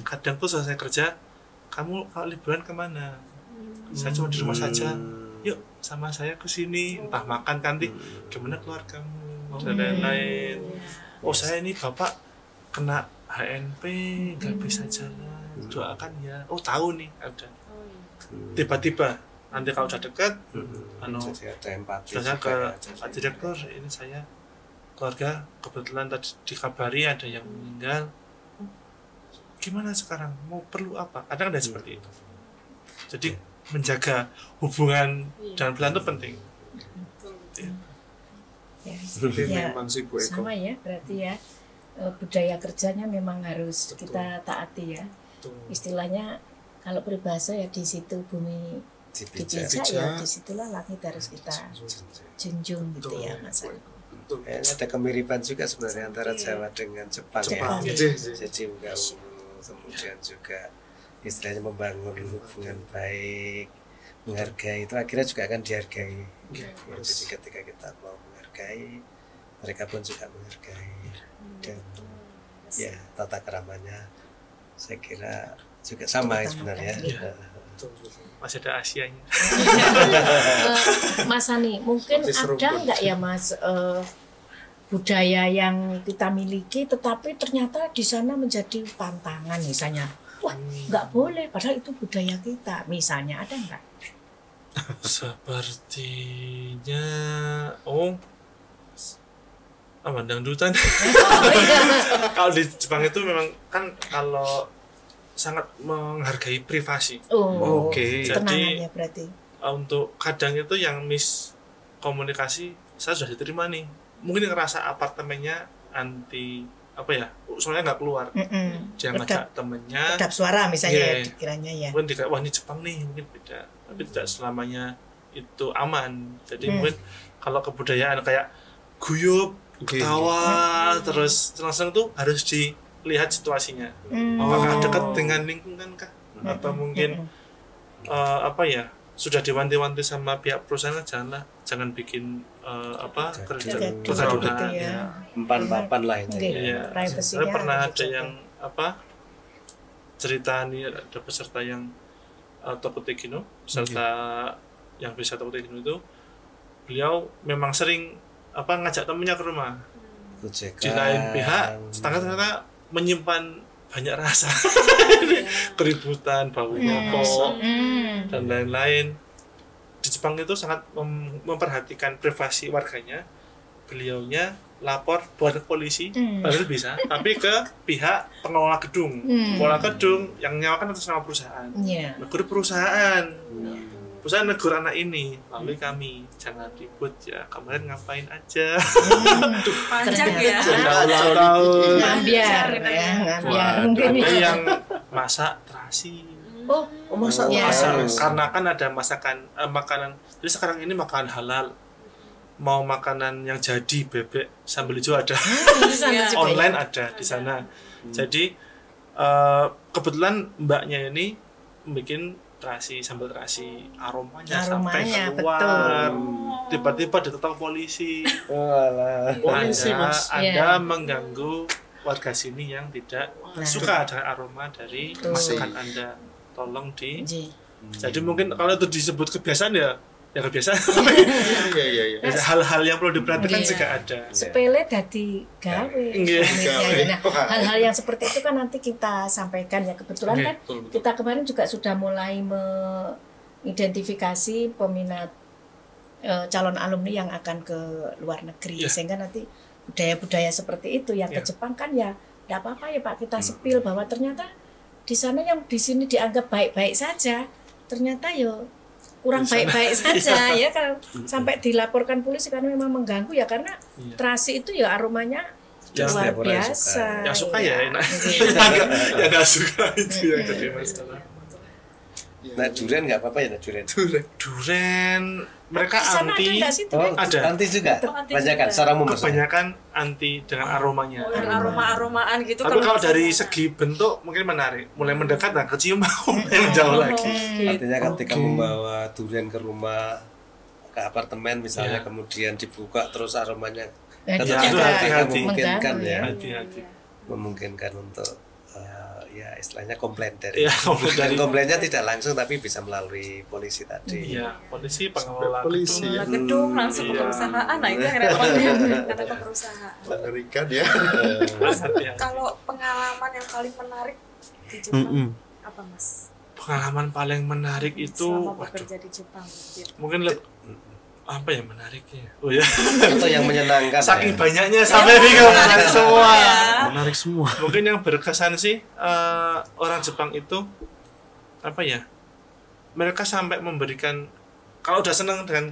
kadang tuh selesai kerja, kamu kalau liburan kemana? Saya cuma di rumah saja. Yuk sama saya ke sini, entah makan kanti, gimana keluargamu dan lain-lain. Oh saya ini bapak kena HNP, nggak bisa jalan, doakan ya. Oh tahu nih ada. Tiba-tiba nanti kalau udah dekat, Jadi ada empati saya juga ke ya, Pak Direktur, ini saya keluarga kebetulan tadi dikabari ada yang meninggal. Gimana sekarang? Mau perlu apa? Kadang ada seperti itu. Jadi menjaga hubungan dan pelan itu penting. Ya. Tapi Ya, memang sih Bu Eko. sama ya, berarti ya budaya kerjanya memang harus kita taati ya. Istilahnya kalau peribahasa ya di situ bumi dipijak. dipijak ya, disitulah langit harus kita junjung gitu ya Mas. Kayaknya ada kemiripan juga sebenarnya antara Jawa dengan Jepang, Jepang. ya. Iya. Jadi enggak kemudian juga istilahnya membangun hubungan baik, menghargai itu akhirnya juga akan dihargai. Jadi ketika kita mau menghargai, mereka pun juga menghargai. Dan ya tata keramanya saya kira juga sama sebenarnya. Masih ada Asianya. Mas Hani, mungkin ada nggak ya Mas budaya yang kita miliki tetapi ternyata di sana menjadi pantangan misalnya, wah nggak boleh padahal itu budaya kita, misalnya ada nggak? Sepertinya dangdutan. Kalau di Jepang itu memang kan kalau sangat menghargai privasi. Oke. Jadi ya berarti. Untuk kadang itu yang miskomunikasi saya sudah diterima nih. Mungkin ngerasa apartemennya anti soalnya nggak keluar. Dia ngajak temennya. Kedap suara misalnya dikiranya ya. Mungkin wah ini Jepang nih, mungkin beda. Tapi tidak selamanya itu aman. Jadi mungkin kalau kebudayaan kayak guyup, ketawa, terus langsung tuh harus dilihat situasinya. Apakah dekat dengan lingkungan kah? Atau mungkin sudah diwanti-wanti sama pihak perusahaan, jangan bikin kegaduhan. Empan-papan lah itu. Saya pernah ada yang cerita nih, ada peserta yang Tokutekino, peserta yang bisa Tokutekino itu, beliau memang sering ngajak temennya ke rumah. Di lain pihak tetangga ternyata menyimpan banyak rasa, keributan, bau rokok dan lain-lain. Di Jepang itu sangat memperhatikan privasi warganya. Beliaunya lapor buat polisi, padahal bisa, tapi ke pihak pengelola gedung. Pengelola gedung yang nyawakan atas nama perusahaan. Negur perusahaan. Perusahaan negur anak ini, lalu kami jangan ribut ya, kemarin ngapain aja. Panjang ya. Ngambiar mungkin yang masak terasi. Masak karena kan ada makanan. Jadi sekarang ini makanan halal. Mau makanan yang jadi bebek sambal hijau ada. Online ada di sana. Jadi kebetulan mbaknya ini bikin terasi, sambal terasi, aromanya sampai keluar. Tiba-tiba ditangkap polisi. Anda mengganggu warga sini yang tidak suka ada aroma dari masakan Anda. Tolong Jadi mungkin kalau itu disebut kebiasaan ya kebiasaan. Hal-hal yang perlu diperhatikan juga ada. Sepele dadi gawe. Hal-hal yang seperti itu kan nanti kita sampaikan ya. Kebetulan kan kita kemarin juga sudah mulai mengidentifikasi peminat calon alumni yang akan ke luar negeri, sehingga nanti budaya-budaya seperti itu yang ke Jepang kan ya tidak apa-apa ya Pak, kita sepil bahwa ternyata di sana yang di sini dianggap baik-baik saja ternyata ya kurang baik-baik saja ya kan, sampai dilaporkan polisi karena memang mengganggu ya, karena terasi itu ya aromanya luar biasa. Yang suka ya enak. Yang nggak suka itu yang jadi masalah. Nah, durian nggak apa-apa ya, durian mereka anti. Ada anti juga. Kebanyakan secara umum. Kebanyakan anti dengan aromanya. Aroma-aromaan gitu. Tapi kalau dari segi bentuk mungkin menarik. Mulai mendekat dan kecium yang jauh lagi. Artinya ketika membawa durian ke rumah, ke apartemen misalnya, kemudian dibuka terus aromanya memungkinkan ya. Hati-hati. Memungkinkan untuk istilahnya komplain dari komplainnya tidak langsung tapi bisa melalui polisi tadi. Iya, polisi, pengelola gedung langsung ke perusahaan. Nah, itu yang repotnya kata ke perusahaan. Mengerikan ya. Kalau pengalaman yang paling menarik di Jepang apa, Mas? Pengalaman paling menarik itu bekerja di Jepang. Mungkin apa yang menariknya? Atau yang menyenangkan. Saking banyaknya sampai bingung semua. Menarik semua. Mungkin yang berkesan sih orang Jepang itu mereka sampai memberikan, kalau udah senang dengan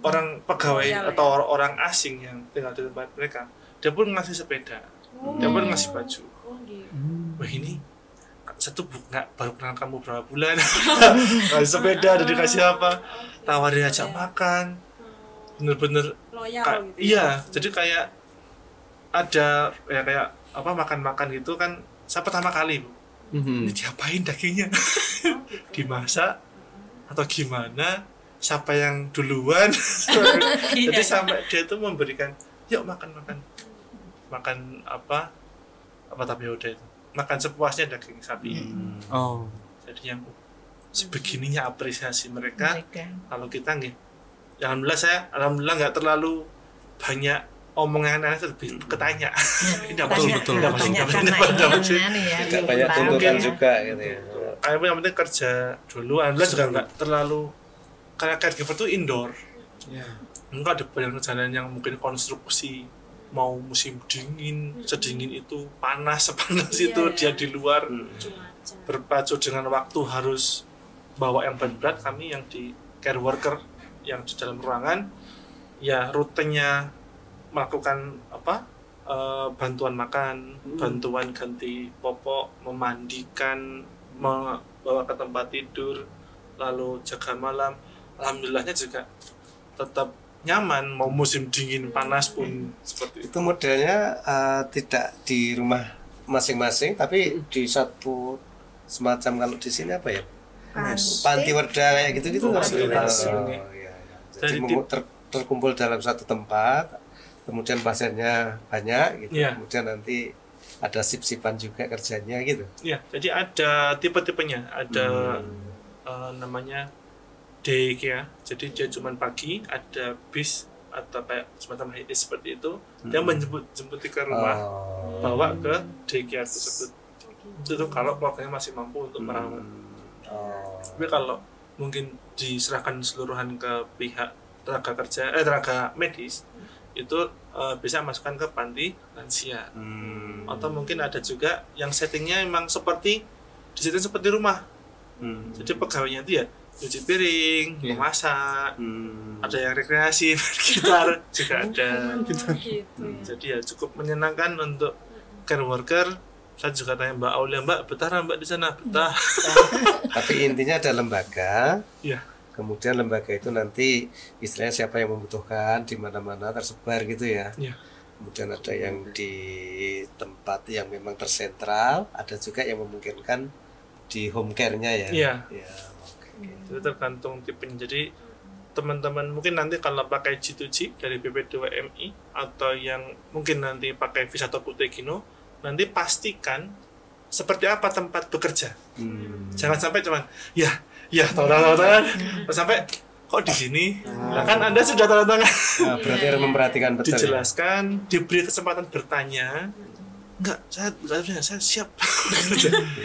orang pegawai atau orang asing yang tinggal di tempat mereka, dia pun ngasih sepeda, dia pun ngasih baju. Wah ini baru kenal kamu berapa bulan, ngasih sepeda, dikasih apa, tawarin ajak makan, bener-bener loyal gitu. Iya, jadi kayak ada kayak makan-makan gitu kan. Saya pertama kali ini diapain dagingnya? Dimasak, atau gimana, siapa yang duluan. Jadi sampai dia itu memberikan, yuk makan apa tapi udah itu makan sepuasnya daging sapi. Jadi yang sebegininya apresiasi mereka. Kalau kita nggih, alhamdulillah nggak terlalu banyak omongan aneh, lebih ketanya. Betul. Tidak banyak tuntutan juga gitu ya. Yang penting kerja dulu. Alhamdulillah juga nggak terlalu, karena caregiver itu indoor. Enggak ada banyak kerjaan yang mungkin konstruksi, mau musim dingin, sedingin itu, panas sepanas itu dia di luar, berpacu dengan waktu harus bawa yang berat. Kami yang di care worker yang di dalam ruangan, ya rutinnya melakukan bantuan makan, bantuan ganti popok, memandikan, membawa ke tempat tidur, lalu jaga malam. Alhamdulillahnya juga tetap nyaman, mau musim dingin panas pun seperti itu. Itu modelnya tidak di rumah masing-masing, tapi di satu semacam, kalau di sini apa ya, panti werda kayak gitu jadi terkumpul dalam satu tempat, kemudian pasiennya banyak gitu, kemudian nanti ada sip-sipan juga kerjanya gitu. Jadi ada tipe-tipenya, ada namanya day ya, jadi dia cuma pagi, ada bis atau kayak semacam HIS seperti itu, dia menjemput ke rumah, bawa ke daycare tersebut. Itu kalau keluarganya masih mampu untuk merawat. Tapi kalau mungkin diserahkan seluruhan ke pihak tenaga medis, itu bisa masukkan ke panti lansia. Atau mungkin ada juga yang settingnya memang seperti rumah. Jadi pegawainya itu ya cuci piring, memasak, ada yang rekreasi, bergitar juga ada. Jadi ya cukup menyenangkan untuk care worker. Saya juga tanya Mbak Aulia, Mbak betah Mbak di sana? Betah. Tapi intinya ada lembaga. Iya. Kemudian lembaga itu nanti istilahnya siapa yang membutuhkan di mana-mana tersebar gitu ya. Iya. Kemudian ada yang di tempat yang memang tersentral, ada juga yang memungkinkan di home care-nya ya. Iya. Ya, itu tergantung tipenya. Jadi teman-teman mungkin nanti kalau pakai G2G dari BP2MI atau yang mungkin nanti pakai Vis atau Kutegino, nanti pastikan seperti apa tempat bekerja. Jangan sampai cuman tanda tangan sampai kok di sini. Nah, kan Anda sudah tanda tangan. Berarti harus memperhatikan betul. Dijelaskan, diberi kesempatan bertanya. Enggak, saya siap.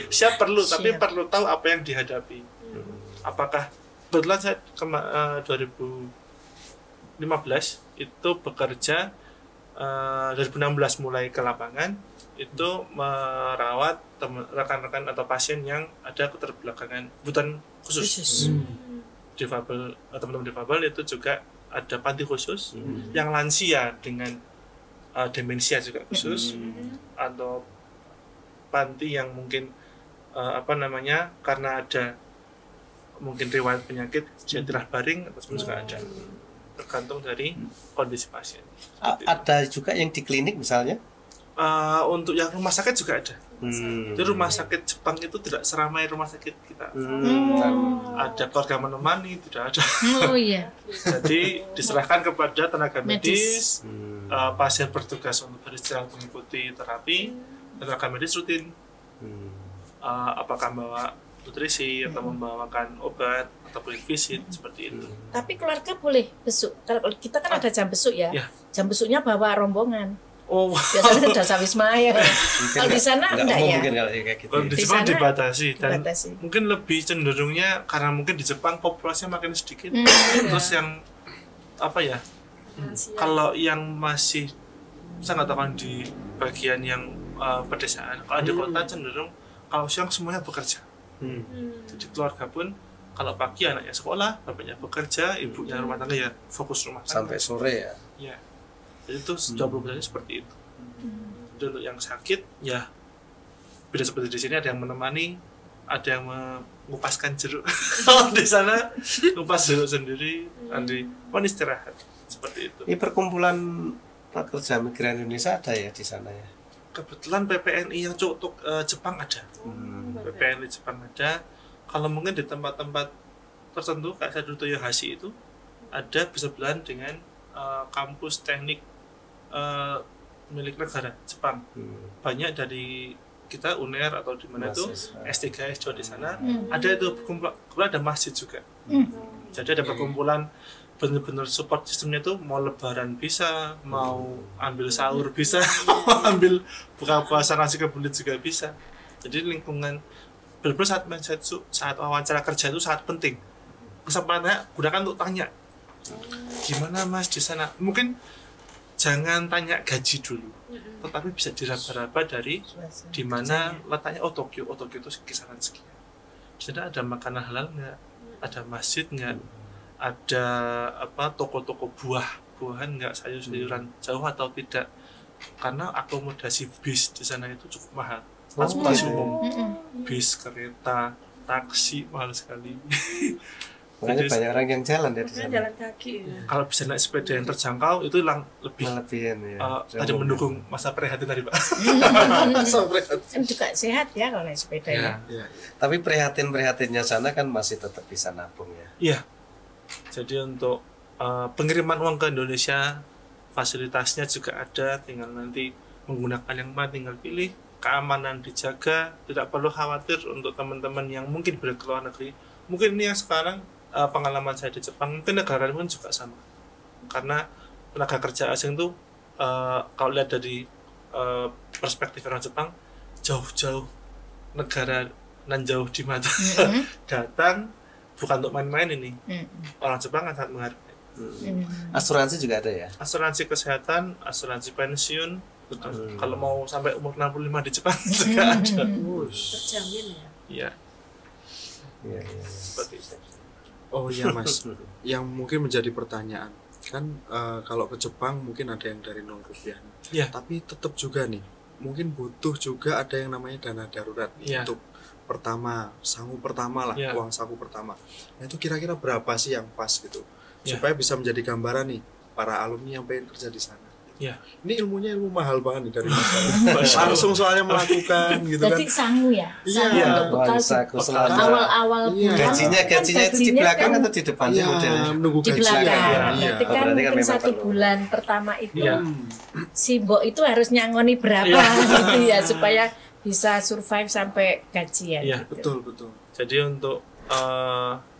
Siap perlu, tapi perlu tahu apa yang dihadapi. Apakah kebetulan saya 2015 itu bekerja 2016 mulai ke lapangan, itu merawat rekan-rekan atau pasien yang ada keterbelakangan kebutuhan khusus. Difabel, teman-teman difabel itu juga ada panti khusus, yang lansia dengan demensia juga khusus, atau panti yang mungkin karena ada mungkin riwayat penyakit dia tirah baring atau juga ada, tergantung dari kondisi pasien. Ada juga yang di klinik misalnya. Untuk yang rumah sakit juga ada. Jadi rumah sakit Jepang itu tidak seramai rumah sakit kita. Ada keluarga menemani, tidak ada. Jadi diserahkan kepada tenaga medis. Pasien bertugas untuk beristirahat mengikuti terapi. Tenaga medis rutin. Apakah membawa nutrisi atau membawakan obat atau visit seperti itu. Tapi keluarga boleh besuk. Kalau kita kan ada jam besuk ya. Jam besuknya bawa rombongan. Biasanya dasar Wisma ya. Kalau di sana enggak ya. Kalau di Jepang dibatasi dan mungkin lebih cenderungnya karena mungkin di Jepang populasinya makin sedikit. Terus yang kalau yang masih sangat di bagian yang pedesaan, kalau di kota cenderung kalau siang semuanya bekerja. Jadi keluarga pun kalau pagi anaknya sekolah, bapaknya bekerja, ibunya rumah tangga ya fokus rumah tangga sampai sore ya. Ya. Jadi itu 20% seperti itu. Dulu yang sakit ya beda seperti di sini, ada yang menemani, ada yang mengupaskan jeruk. Kalau di sana ngupas jeruk sendiri, nanti istirahat seperti itu. Ini perkumpulan pekerja migran Indonesia ada ya di sana ya. Kebetulan PPNI yang untuk Jepang ada. PPNI Jepang ada. Kalau mungkin di tempat-tempat tertentu kayak saya dulu Toyohashi itu ada bersebelahan dengan kampus teknik milik negara Jepang. Banyak dari kita UNER atau di mana itu S3 S2 di sana ada itu berkumpul, ada masjid juga. Jadi ada perkumpulan benar-benar support sistemnya itu mau lebaran bisa, mau ambil sahur bisa, mau ambil buka puasa nasi kebulit juga bisa. Jadi lingkungan benar-benar saat mensetsu, saat wawancara kerja itu sangat penting. Kesempatannya gunakan untuk tanya gimana mas di sana. Mungkin jangan tanya gaji dulu, tetapi bisa diraba-raba dari di mana letaknya. Tokyo itu kisaran sekian. Jadi ada makanan halal nggak, ada masjid nggak, ada toko-toko buah-buahan nggak, sayur-sayuran jauh atau tidak, karena akomodasi bis di sana itu cukup mahal. Transportasi umum, bis, kereta, taksi mahal sekali. Makanya banyak orang yang jalan ya di sana. Jalan kaki ya. Kalau bisa naik sepeda yang terjangkau itu lebih tadi mendukung masa prihatin tadi Pak. Kan juga sehat ya kalau naik sepeda ya. Tapi prihatinnya sana kan masih tetap bisa nabung ya. Iya. Jadi untuk pengiriman uang ke Indonesia fasilitasnya juga ada, tinggal nanti menggunakan yang mana tinggal pilih, keamanan dijaga, tidak perlu khawatir untuk teman-teman yang mungkin boleh ke luar negeri. Mungkin ini yang sekarang pengalaman saya di Jepang, mungkin negara lain pun juga sama. Karena tenaga kerja asing itu kalau lihat dari perspektif orang Jepang, jauh-jauh negara nan jauh di mata datang bukan untuk main-main ini. Orang Jepang kan sangat menghargai. Asuransi juga ada ya? Asuransi kesehatan, asuransi pensiun, betul. Kalau mau sampai umur 65 di Jepang juga ada. Terjamin ya? Iya. Iya. Seperti itu. Oh iya mas, yang mungkin menjadi pertanyaan kan kalau ke Jepang mungkin ada yang dari 0 rupiah, tapi tetap juga nih mungkin butuh juga ada yang namanya dana darurat untuk sangu pertama lah, uang saku pertama. Nah itu kira-kira berapa sih yang pas gitu supaya bisa menjadi gambaran nih para alumni yang pengen kerja di sana. Ini ilmunya ilmu mahal banget nih dari mas. Langsung soalnya melakukan gitu kan. Jadi sangu ya. Sangu bekal awal bulan. Gajinya itu di belakang atau di depan sih modelnya? Menunggu di gaji. belakang. Berarti kan mungkin 1 bulan pertama itu si mbok itu harus nyangoni berapa gitu ya supaya bisa survive sampai gajian. Iya, betul. Jadi untuk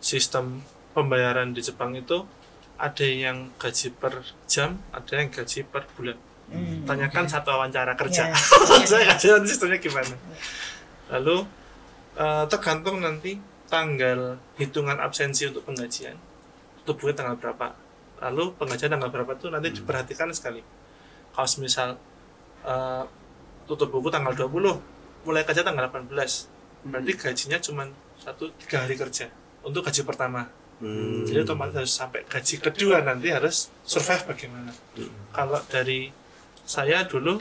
sistem pembayaran di Jepang itu ada yang gaji per jam, ada yang gaji per bulan. Tanyakan satu wawancara kerja. Saya kasih nanti sistemnya gimana. Lalu tergantung nanti tanggal hitungan absensi untuk penggajian. Itu bulan tanggal berapa. Lalu penggajian tanggal berapa itu nanti diperhatikan sekali. Kalau misal tutup buku tanggal 20, mulai kerja tanggal 18. Berarti gajinya cuma 3 hari kerja untuk gaji pertama. Jadi otomatis harus sampai gaji kedua nanti harus survive bagaimana. Kalau dari saya dulu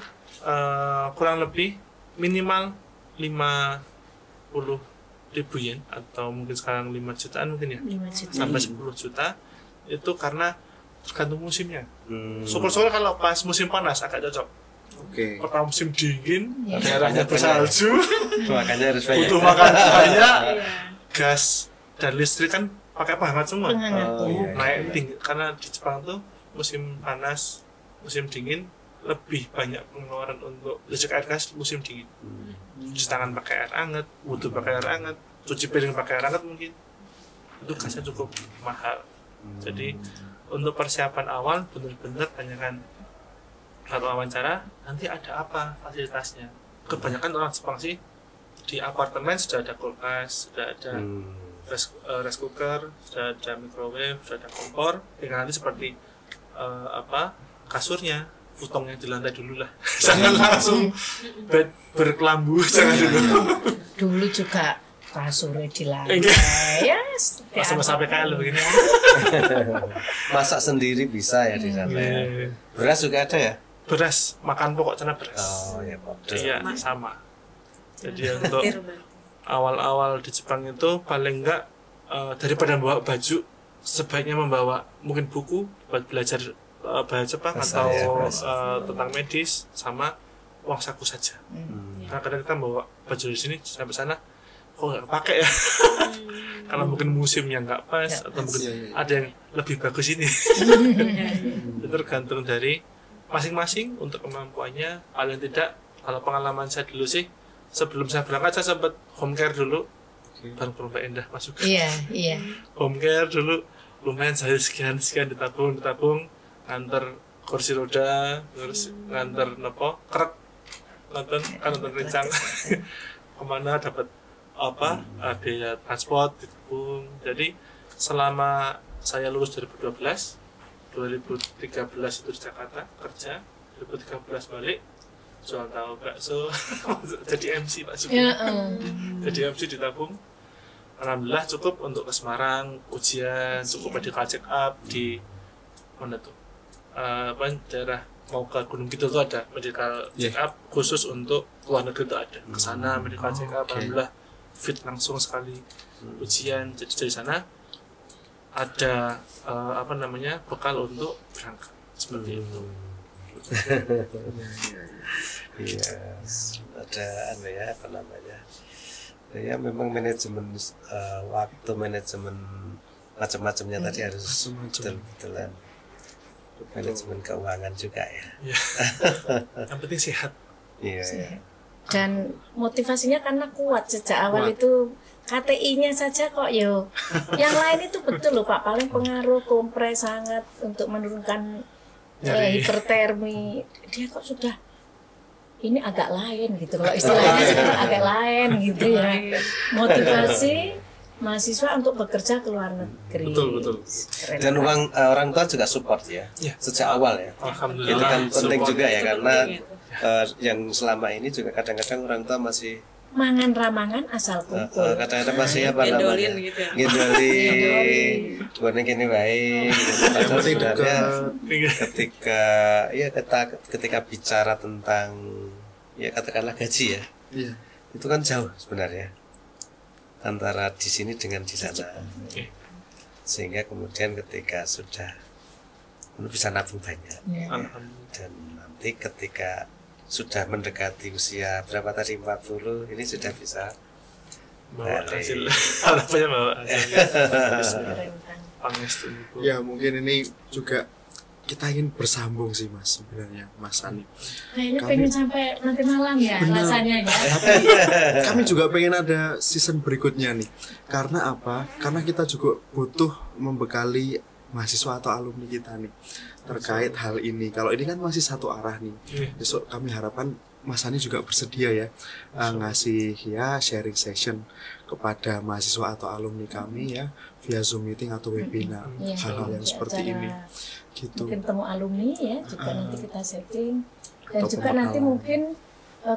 kurang lebih minimal 50.000 yen atau mungkin sekarang 5 jutaan mungkin ya, 5 juta. sampai 10 juta itu karena tergantung musimnya. Syukur-syukur kalau pas musim panas agak cocok. Kalau musim dingin, daerahnya bersalju, makanya harus banyak. butuh makan banyak, gas dan listrik kan pakai penghangat semua. Naik tinggi karena di Jepang tuh musim panas, musim dingin lebih banyak pengeluaran untuk listrik air gas musim dingin. Cuci tangan pakai air hangat, wudhu pakai air hangat, cuci piring pakai air hangat mungkin. Itu gasnya cukup mahal. Jadi untuk persiapan awal benar-benar tanyakan kalau wawancara nanti ada apa fasilitasnya. Kebanyakan orang Jepang sih di apartemen sudah ada kulkas, sudah ada rice cooker, sudah ada microwave, sudah ada kompor. Tinggal nanti seperti kasurnya, futongnya di lantai dulu lah. Jangan langsung bed berkelambu, jangan dulu. Dulu juga kasurnya di lantai. Ya, masa PKL begini. Masak sendiri bisa ya di sana. Beras juga ada ya? Beras, makan pokok sana beras. Iya, sama. Jadi untuk awal-awal di Jepang itu paling enggak daripada membawa baju sebaiknya membawa mungkin buku buat belajar bahasa Jepang atau tentang medis sama uang saku saja. Karena kadang kita bawa baju di sini sampai sana kok nggak pakai ya. Karena mungkin musimnya nggak pas atau mungkin ada yang lebih bagus ini. Itu tergantung dari masing-masing untuk kemampuannya. Paling tidak kalau pengalaman saya dulu sih, sebelum saya berangkat saya sempat home care dulu. Baru Mbak Endah masuk. Iya. Home care dulu lumayan, saya sekian ditabung nganter kursi roda, terus nganter krek, nonton rencang kemana dapat biaya transport ditabung. Jadi selama saya lulus 2013 itu di Jakarta kerja, 2013 balik jual tahu bakso jadi MC Pak Sugeng. Jadi MC ditabung. Alhamdulillah cukup untuk ke Semarang ujian, cukup medical check up di mana tuh daerah mau ke Gunung Kidul tuh ada medical check up khusus untuk luar negeri tuh ada, ke sana medical check up. Alhamdulillah fit langsung sekali ujian. Jadi dari sana ada bekal untuk berangkat seperti itu. Iya, ada ya memang manajemen waktu, manajemen macam-macamnya tadi harus betul-betulan. Manajemen keuangan juga ya. Yang penting sehat. Iya. Dan motivasinya karena kuat sejak awal itu KTI-nya saja kok yo. Yang lain itu betul loh Pak, paling pengaruh kompres sangat untuk menurunkan hipertermi. Dia kok sudah ini agak lain gitu, kalau istilahnya sekarang agak lain gitu ya. Motivasi mahasiswa untuk bekerja ke luar negeri. Betul. Dan orang tua juga support ya. Sejak awal ya. Alhamdulillah. Itu kan penting support juga ya, karena yang selama ini juga kadang-kadang orang tua masih mangan ramangan asal kumpul. Kadang-kadang masih ngidolin gitu ya. Ngidolin gini baik. Padahal sebenarnya ketika bicara tentang katakanlah gaji ya. Itu kan jauh sebenarnya antara di sini dengan di sana. Sehingga kemudian ketika sudah bisa nabung banyak. Dan nanti ketika sudah mendekati usia berapa tadi 40, ini sudah bisa bawa hasil. Harapannya bawa hasil. Ya mungkin ini juga kita ingin bersambung sih Mas, sebenarnya Mas Ani. Kayaknya pengen sampai nanti malam ya rasanya ya. Kami juga pengen ada season berikutnya nih. Karena apa? Karena kita juga butuh membekali mahasiswa atau alumni kita nih terkait hal ini. Kalau ini kan masih satu arah nih. Besok kami harapkan Mas Ani juga bersedia ya ngasih sharing session kepada mahasiswa atau alumni kami ya via Zoom meeting atau webinar, hal-hal yang seperti ini. Gitu. Mungkin temu alumni ya juga nanti kita setting dan atau juga nanti mungkin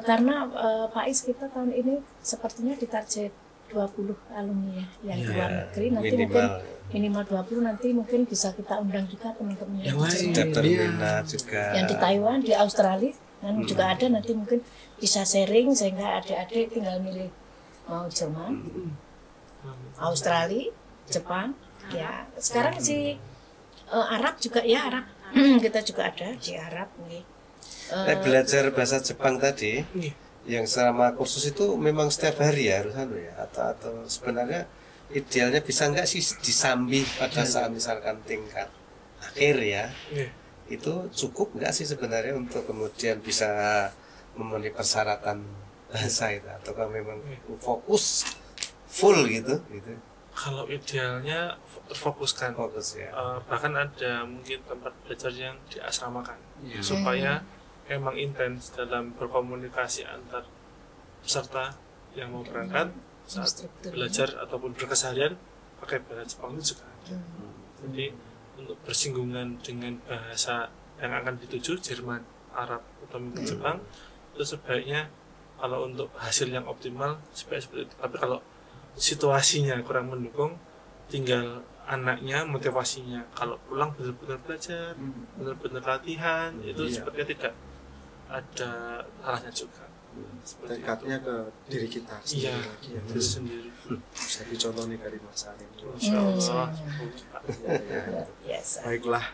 karena Pak Is kita tahun ini sepertinya ditarget 20 alumni ya yang luar negeri, nanti mungkin minimal 20, nanti mungkin bisa kita undang juga teman-teman yang lain juga yang di Taiwan, di Australia kan juga ada, nanti mungkin bisa sharing sehingga adik-adik tinggal milih mau Jerman, Australia, Jepang ya. Sekarang si Arab juga ya, Arab kita juga ada di Arab nih. Belajar bahasa Jepang tadi yang selama kursus itu memang setiap hari ya harus atau sebenarnya idealnya bisa nggak sih disambi pada saat misalkan tingkat akhir ya, itu cukup nggak sih sebenarnya untuk kemudian bisa memenuhi persyaratan bahasa itu, atau memang fokus full gitu. Kalau idealnya terfokuskan, bahkan ada mungkin tempat belajar yang diasramakan supaya emang intens dalam berkomunikasi antar peserta yang mau berangkat saat belajar ataupun berkeseharian pakai bahasa Jepang itu juga ada. Jadi untuk bersinggungan dengan bahasa yang akan dituju, Jerman, Arab atau mungkin Jepang, itu sebaiknya kalau untuk hasil yang optimal seperti itu. Tapi kalau situasinya kurang mendukung, tinggal anaknya motivasinya kalau pulang benar-benar belajar, benar-benar latihan, itu sepertinya tidak ada salahnya juga. Tekadnya ke diri kita sendiri. Bisa dicontoh nih dari Mas Ani. Insyaallah. Baiklah,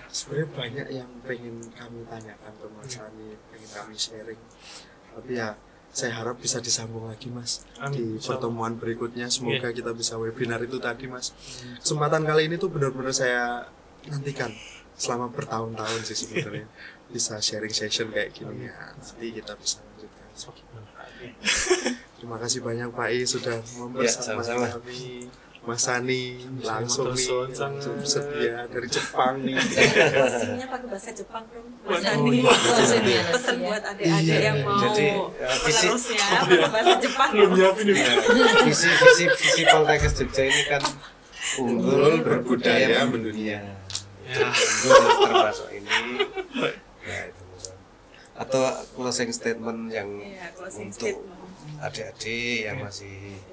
sebenarnya banyak yang pengen kami tanyakan ke Mas Ani, pengen kami sharing. Tapi ya saya harap bisa disambung lagi Mas Amin. di pertemuan berikutnya. Semoga kita bisa webinar itu tadi Mas. Kesempatan kali ini tuh benar-benar saya nantikan selama bertahun-tahun sih sebenarnya, bisa sharing session kayak gini ya. Nanti kita bisa lanjutkan. Terima kasih banyak Pak I sudah membersamai kami. Mas Sani langsung sedia dari Jepang nih. Pastinya pakai bahasa Jepang dong. Mas Sani. Pesan buat adik-adik yang mau penerusnya pakai bahasa Jepang. Visi Poltekkes Jogja ini kan unggul, berbudaya, mendunia. Unggul termasuk ini. Ya, itu. Atau closing statement yang untuk adik-adik yang masih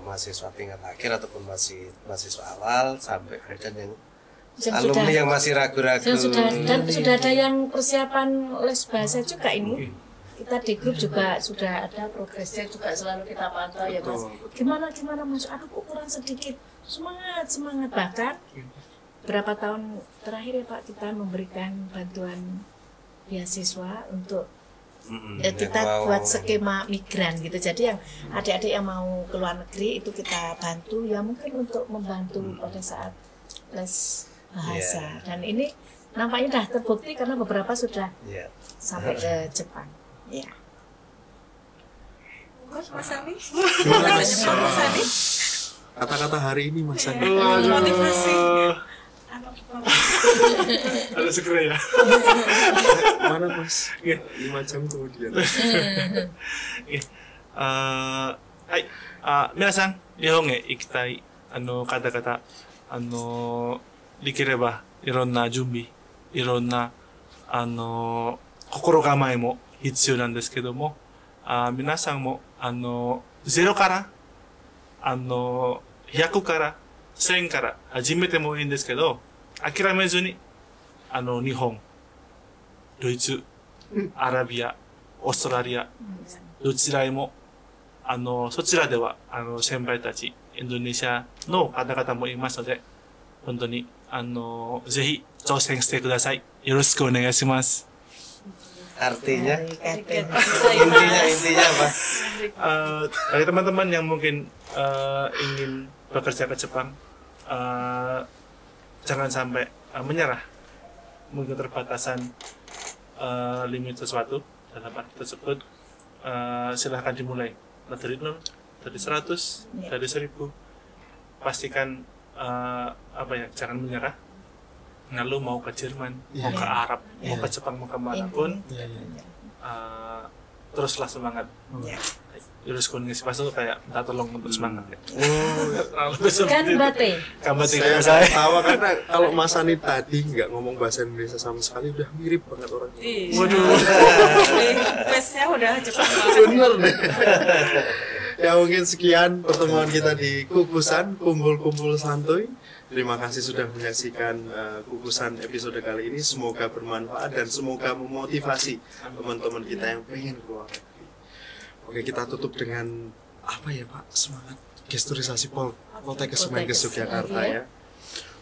mahasiswa tingkat akhir ataupun masih mahasiswa awal sampai kemudian yang alumni yang masih ragu-ragu dan sudah ada yang persiapan les bahasa juga ini. Kita di grup juga sudah ada progresnya juga selalu kita pantau ya Mas. Gimana Mas? Aduh kok kurang sedikit. Semangat bahkan berapa tahun terakhir ya Pak kita memberikan bantuan beasiswa untuk kita buat skema migran gitu. Jadi yang adik-adik yang mau ke luar negeri itu kita bantu ya mungkin untuk membantu pada saat les bahasa. Dan ini nampaknya sudah terbukti karena beberapa sudah sampai ke Jepang. Ya. Mas Sani. Mas Sani. Kata-kata hari ini Mas Sani. Motivasi. Ada segera ya. Mana Mas? 5 jam kemudian. はい。皆さん、日本へ行きたい、方々、できれば、いろんな準備、いろんな、心構えも必要なんですけども、皆さんも、0から、100から、1000から始めてもいいんですけど、諦めずに、日本、ドイツ、アラビア、オーストラリア、どちらへも、そちらでは、先輩たち、インドネシアの方々もいますので、本当に、ぜひ挑戦してください。よろしくお願いします。Artinya, Intinya apa? Bagi teman-teman yang mungkin ingin bekerja ke Jepang, jangan sampai menyerah. Mungkin keterbatasan limit sesuatu dalam arti tersebut, silahkan dimulai. Dari 0, dari 100, dari 1000. Pastikan jangan menyerah. Lalu mau ke Jerman, mau ke Arab, mau ke Jepang, mau ke manapun, teruslah semangat. Terus kondisi pas itu kayak minta tolong untuk semangat. Kan bate. Saya tawa karena kalau Mas Sani tadi nggak ngomong bahasa Indonesia sama sekali udah mirip banget orangnya. Waduh. Face-nya udah Jepang banget. Bener deh. Ya mungkin sekian pertemuan kita di Kukusan Kumpul-Kumpul Santuy. Terima kasih sudah menyaksikan Kukusan episode kali ini. Semoga bermanfaat dan semoga memotivasi teman-teman kita yang pengen keluar negeri. Oke, kita tutup dengan apa ya Pak? Semangat gesturisasi Poltekkes Kemenkes Yogyakarta ya.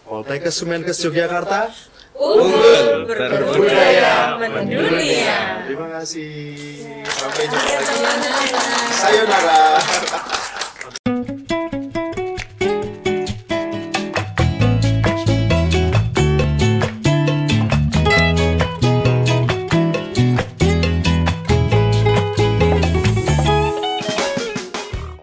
Poltekkes Kemenkes Yogyakarta, unggul, berbudaya, mendunia. Terima kasih. Sampai jumpa lagi. Sayonara.